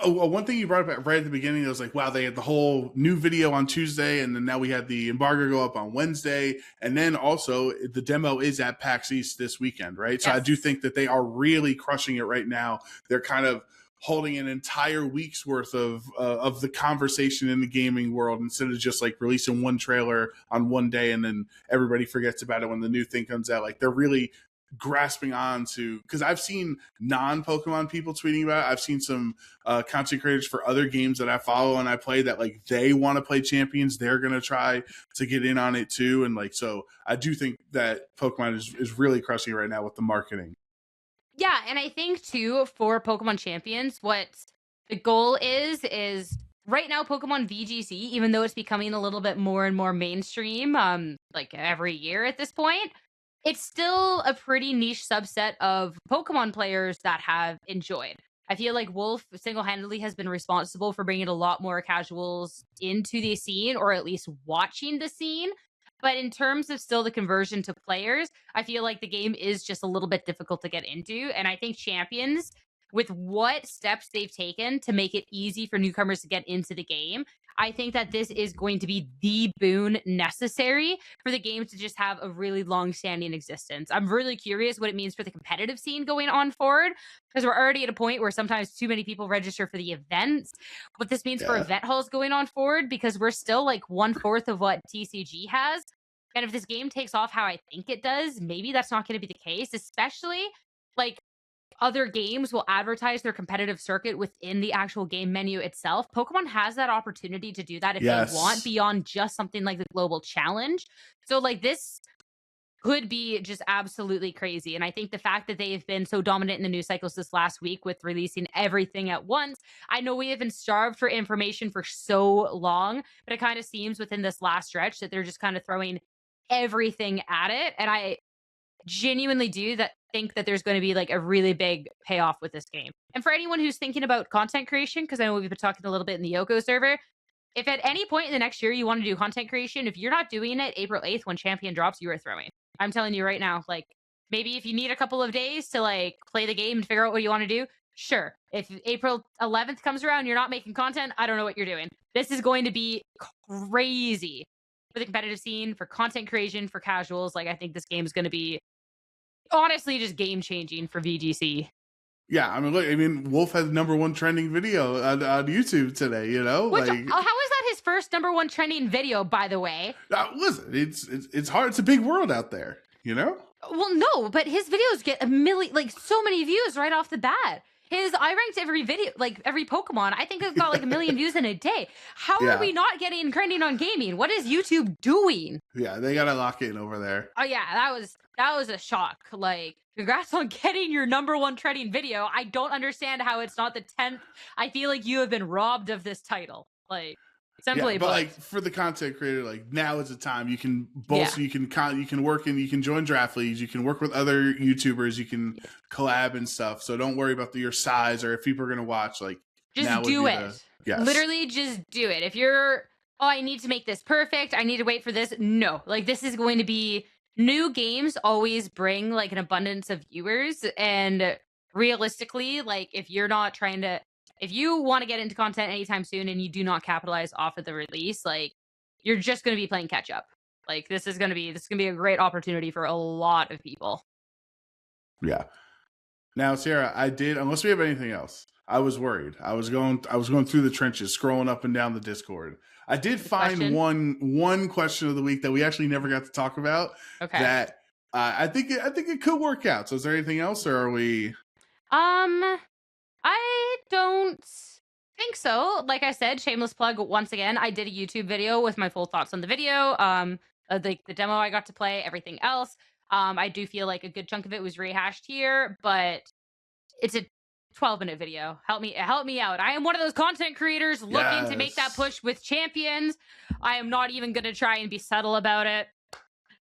One thing you brought up right at the beginning, it was like, wow, they had the whole new video on Tuesday, and then now we had the embargo go up on Wednesday, and then also the demo is at PAX East this weekend, right? Yes. So I do think that they are really crushing it right now. They're kind of holding an entire week's worth of the conversation in the gaming world, instead of just like releasing one trailer on one day and then everybody forgets about it when the new thing comes out. Like they're really grasping on to, because I've seen non-Pokemon people tweeting about it. I've seen some content creators for other games that I follow and I play that like they want to play Champions. They're going to try to get in on it too. And like, so I do think that Pokemon is really crushing right now with the marketing. Yeah, and I think too, for Pokemon Champions, what the goal is right now Pokemon VGC, even though it's becoming a little bit more and more mainstream, like every year at this point, it's still a pretty niche subset of Pokemon players that have enjoyed. I feel like Wolf single-handedly has been responsible for bringing a lot more casuals into the scene, or at least watching the scene. But in terms of still the conversion to players, I feel like the game is just a little bit difficult to get into. And I think Champions, with what steps they've taken to make it easy for newcomers to get into the game, I think that this is going to be the boon necessary for the game to just have a really long-standing existence. I'm really curious what it means for the competitive scene going on forward, because we're already at a point where sometimes too many people register for the events. What this means for event halls going on forward, because we're still like 1/4 of what TCG has. And if this game takes off how I think it does, maybe that's not going to be the case, especially like other games will advertise their competitive circuit within the actual game menu itself. Pokemon has that opportunity to do that if they want, beyond just something like the global challenge. So like this could be just absolutely crazy. And I think the fact that they have been so dominant in the news cycles this last week with releasing everything at once, I know we have been starved for information for so long, but it kind of seems within this last stretch that they're just kind of throwing everything at it. And I genuinely think that there's going to be like a really big payoff with this game. And for anyone who's thinking about content creation, because I know we've been talking a little bit in the OHKO server, if at any point in the next year you want to do content creation, if you're not doing it April 8th when Champion drops, you are throwing. I'm telling you right now, like maybe if you need a couple of days to like play the game and figure out what you want to do, sure. If April 11th comes around, you're not making content, I don't know what you're doing. This is going to be crazy for the competitive scene, for content creation, for casuals. Like I think this game is going to be honestly just game changing for VGC. Yeah, I mean, Wolf had #1 trending video on YouTube today. Which, how is that his first #1 trending video, by the way? Listen, it's hard. It's a big world out there. Well, no, but his videos get a million, like so many views right off the bat. I ranked every video, like every Pokemon. I think I've got like a million views in a day. How are Yeah. we not getting trending on gaming? What is YouTube doing? Yeah, they gotta lock in over there. Oh yeah, that was a shock. Like, congrats on getting your #1 trending video. I don't understand how it's not the 10th. I feel like you have been robbed of this title. Like, Yeah, simply but put. like for the content creator, like now is the time you can Yeah. bolster, you can work in, you can join draft leagues, you can work with other YouTubers, you can collab and stuff. So don't worry about your size or if people are gonna watch. Like Just now would do be it. yes. Literally just do it. If you're, oh, I need to make this perfect, I need to wait for this. No, like this is going to be, new games always bring like an abundance of viewers. And realistically, like if you're not trying to, if you want to get into content anytime soon and you do not capitalize off of the release, like you're just going to be playing catch up. Like this is going to be a great opportunity for a lot of people. Yeah. Now, Sarah, I did, unless we have anything else, I was worried. I was going through the trenches, scrolling up and down the Discord. I did find one question of the week that we actually never got to talk about. Okay. That I think it could work out. So is there anything else, or are we? I don't think so. Like I said, shameless plug once again. I did a YouTube video with my full thoughts on the video. The demo I got to play, everything else. I do feel like a good chunk of it was rehashed here, but it's a 12-minute video. Help me out. I am one of those content creators looking to make that push with Champions. I am not even going to try and be subtle about it.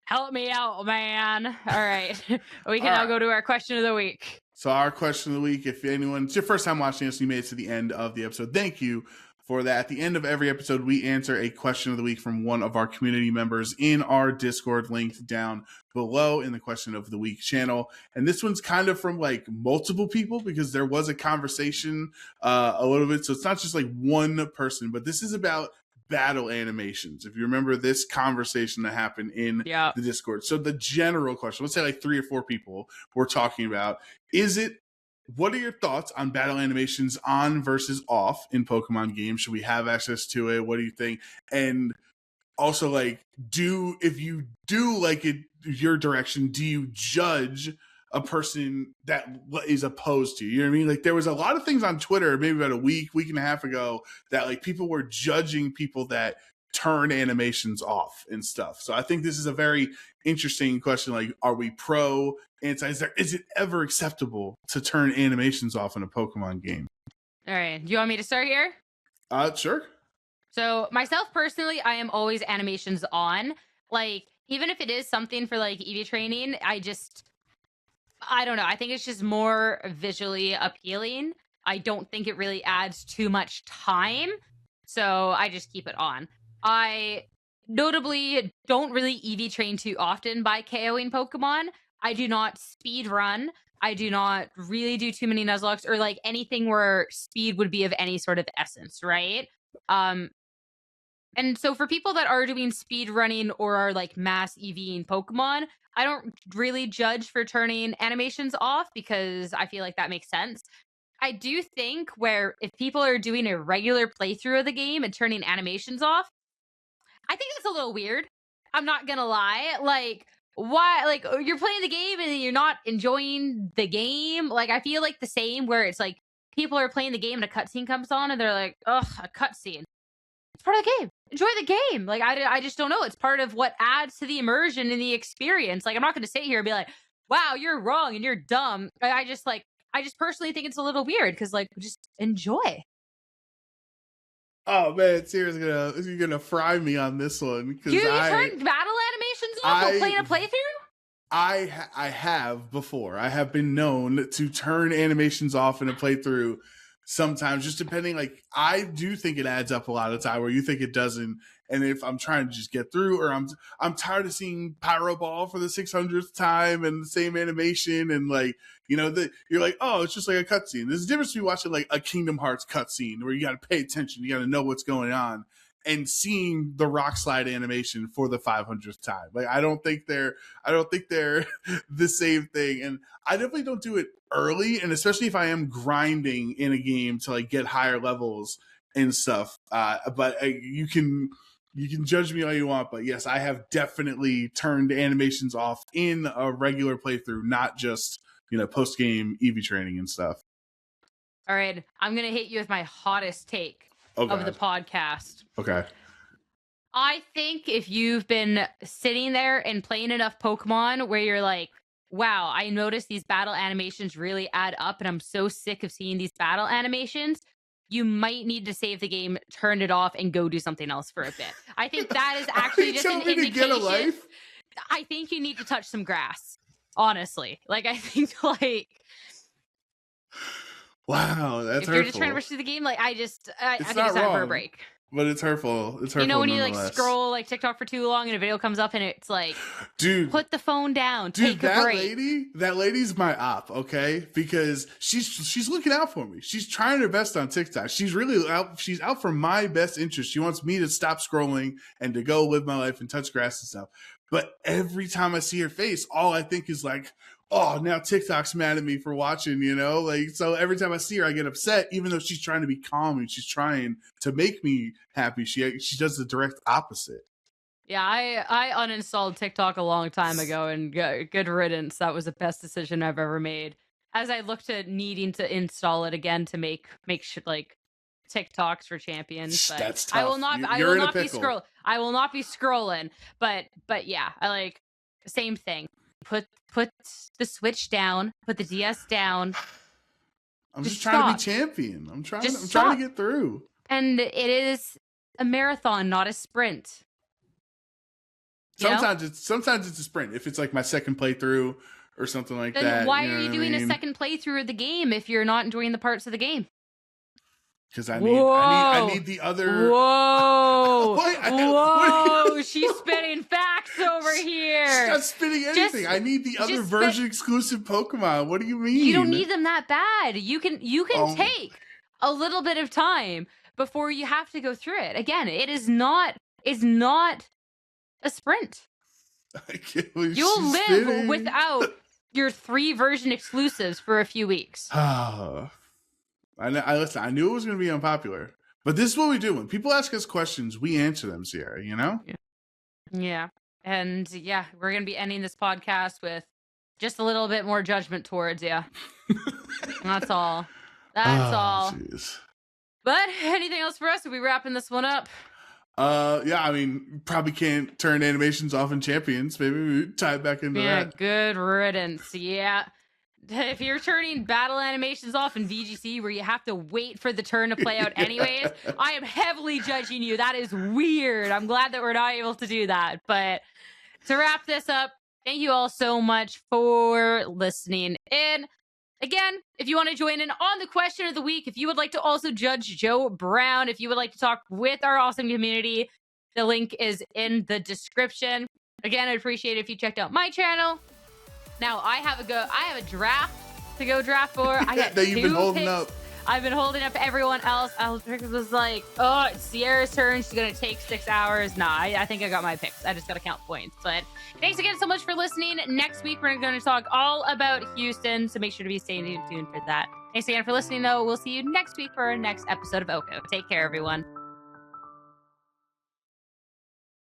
Help me out, man. All right. We can now go to our question of the week. So our question of the week, if anyone, it's your first time watching us, you made it to the end of the episode, thank you for that. At the end of every episode, we answer a question of the week from one of our community members in our Discord, linked down below in the question of the week channel. And this one's kind of from like multiple people because there was a conversation a little bit. So it's not just like one person, but this is about battle animations. If you remember this conversation that happened in the Discord. So the general question, let's say like 3 or 4 people were talking about, what are your thoughts on battle animations on versus off in Pokemon games? Should we have access to it? What do you think? And also, like, if you do like it your direction, do you judge a person that is opposed to you? You know what I mean? Like, there was a lot of things on Twitter, maybe about a week and a half ago, that like people were judging people that turn animations off and stuff. So I think this is a very interesting question. Like, are we pro, anti? Is it ever acceptable to turn animations off in a Pokemon game? All right. Do you want me to start here? Sure. So myself personally, I am always animations on. Like, even if it is something for like EV training, I don't know. I think it's just more visually appealing. I don't think it really adds too much time. So I just keep it on. I notably don't really EV train too often by KOing Pokemon. I do not speed run. I do not really do too many Nuzlocks or like anything where speed would be of any sort of essence, right? And so for people that are doing speed running or are like mass EVing Pokemon, I don't really judge for turning animations off because I feel like that makes sense. I do think where if people are doing a regular playthrough of the game and turning animations off, I think that's a little weird. I'm not gonna lie. Like, why? Like, you're playing the game and you're not enjoying the game. Like, I feel like the same where it's like people are playing the game and a cutscene comes on and they're like, ugh, a cutscene. It's part of the game. Enjoy the game. Like, I just don't know. It's part of what adds to the immersion and the experience. Like, I'm not going to sit here and be like, wow, you're wrong and you're dumb. I just personally think it's a little weird because, like, just enjoy. Oh man, Sarah's gonna fry me on this one because you turned battle animations off while playing a playthrough? I have before. I have been known to turn animations off in a playthrough. Sometimes, just depending, like, I do think it adds up a lot of time where you think it doesn't. And if I'm trying to just get through, or I'm tired of seeing Pyro Ball for the 600th time and the same animation, and like, you know, you're like, oh, it's just like a cutscene. There's a difference between watching like a Kingdom Hearts cutscene where you got to pay attention, you got to know what's going on, and seeing the rock slide animation for the 500th time. Like, I don't think they're the same thing. And I definitely don't do it early. And especially if I am grinding in a game to like get higher levels and stuff. But you can judge me all you want. But yes, I have definitely turned animations off in a regular playthrough, not just, you know, post-game EV training and stuff. All right, I'm gonna hit you with my hottest take Oh, of the God. podcast. Okay. I think if you've been sitting there and playing enough Pokemon where you're like, wow, I noticed these battle animations really add up and I'm so sick of seeing these battle animations, you might need to save the game, turn it off, and go do something else for a bit. I think that is Are actually you just an telling me to get a indication. life? I think you need to touch some grass, honestly. Like, I think, like, Wow, that's if you're just trying to hurtful. rush through the game, like, I think It's it's not time for a wrong, break. but it's hurtful. It's hurtful. You know, when you like nonetheless. scroll like TikTok for too long and a video comes up and it's like, Dude, put the phone down, dude, take a break. that lady's my op, okay? Because she's looking out for me. She's trying her best on TikTok. She's really out. She's out for my best interest. She wants me to stop scrolling and to go live my life and touch grass and stuff. But every time I see her face, all I think is like, oh, now TikTok's mad at me for watching, you know? Like, so every time I see her, I get upset, even though she's trying to be calm and she's trying to make me happy. She does the direct opposite. Yeah, I uninstalled TikTok a long time ago, and good riddance. That was the best decision I've ever made. As I looked at needing to install it again to make shit like TikToks for champions. But That's tough. I will not. I You're will in a not be pickle. I will not be scrolling. But yeah, I like same thing. Put the Switch down. Put the DS down. I'm Just just trying to be stop. champion. I'm trying Just to get through. And it is a marathon, not a sprint. You know? Sometimes it's a sprint. If it's like my second playthrough or something like Then that. why you know are you what I doing a mean? second playthrough of the game if you're not enjoying the parts of the game? Because I need the other. Whoa! What? Whoa! She's spitting facts over She's here. not spitting anything. I need the other just version exclusive Pokemon. What do you mean? You don't need them that bad. You can Oh. take a little bit of time before you have to go through it. Again, it's not a sprint. I can't believe You'll she's live spitting. without your 3 version exclusives for a few weeks. Listen, I knew it was going to be unpopular, but this is what we do. When people ask us questions, we answer them, Sierra, you know? Yeah. And yeah, we're going to be ending this podcast with just a little bit more judgment towards you. That's all. That's all. Geez. But anything else for us? Are we wrapping this one up? Yeah, I mean, probably can't turn animations off in Champions. Maybe we tie it back into that. Good riddance. Yeah. If you're turning battle animations off in VGC where you have to wait for the turn to play out anyways, I am heavily judging you. That is weird. I'm glad that we're not able to do that. But to wrap this up, thank you all so much for listening in. Again, if you want to join in on the question of the week, if you would like to also judge Joe Brown, if you would like to talk with our awesome community, the link is in the description. Again, I'd appreciate it if you checked out my channel. Now I have a draft to go draft for. I got that you've been holding picks. up. I've been holding up everyone else. I was like, oh, it's Sierra's turn. She's gonna take 6 hours. Nah, I think I got my picks. I just gotta count points. But thanks again so much for listening. Next week we're gonna talk all about Houston, so make sure to be staying tuned for that. Thanks again for listening, though. We'll see you next week for our next episode of OHKO. Take care, everyone.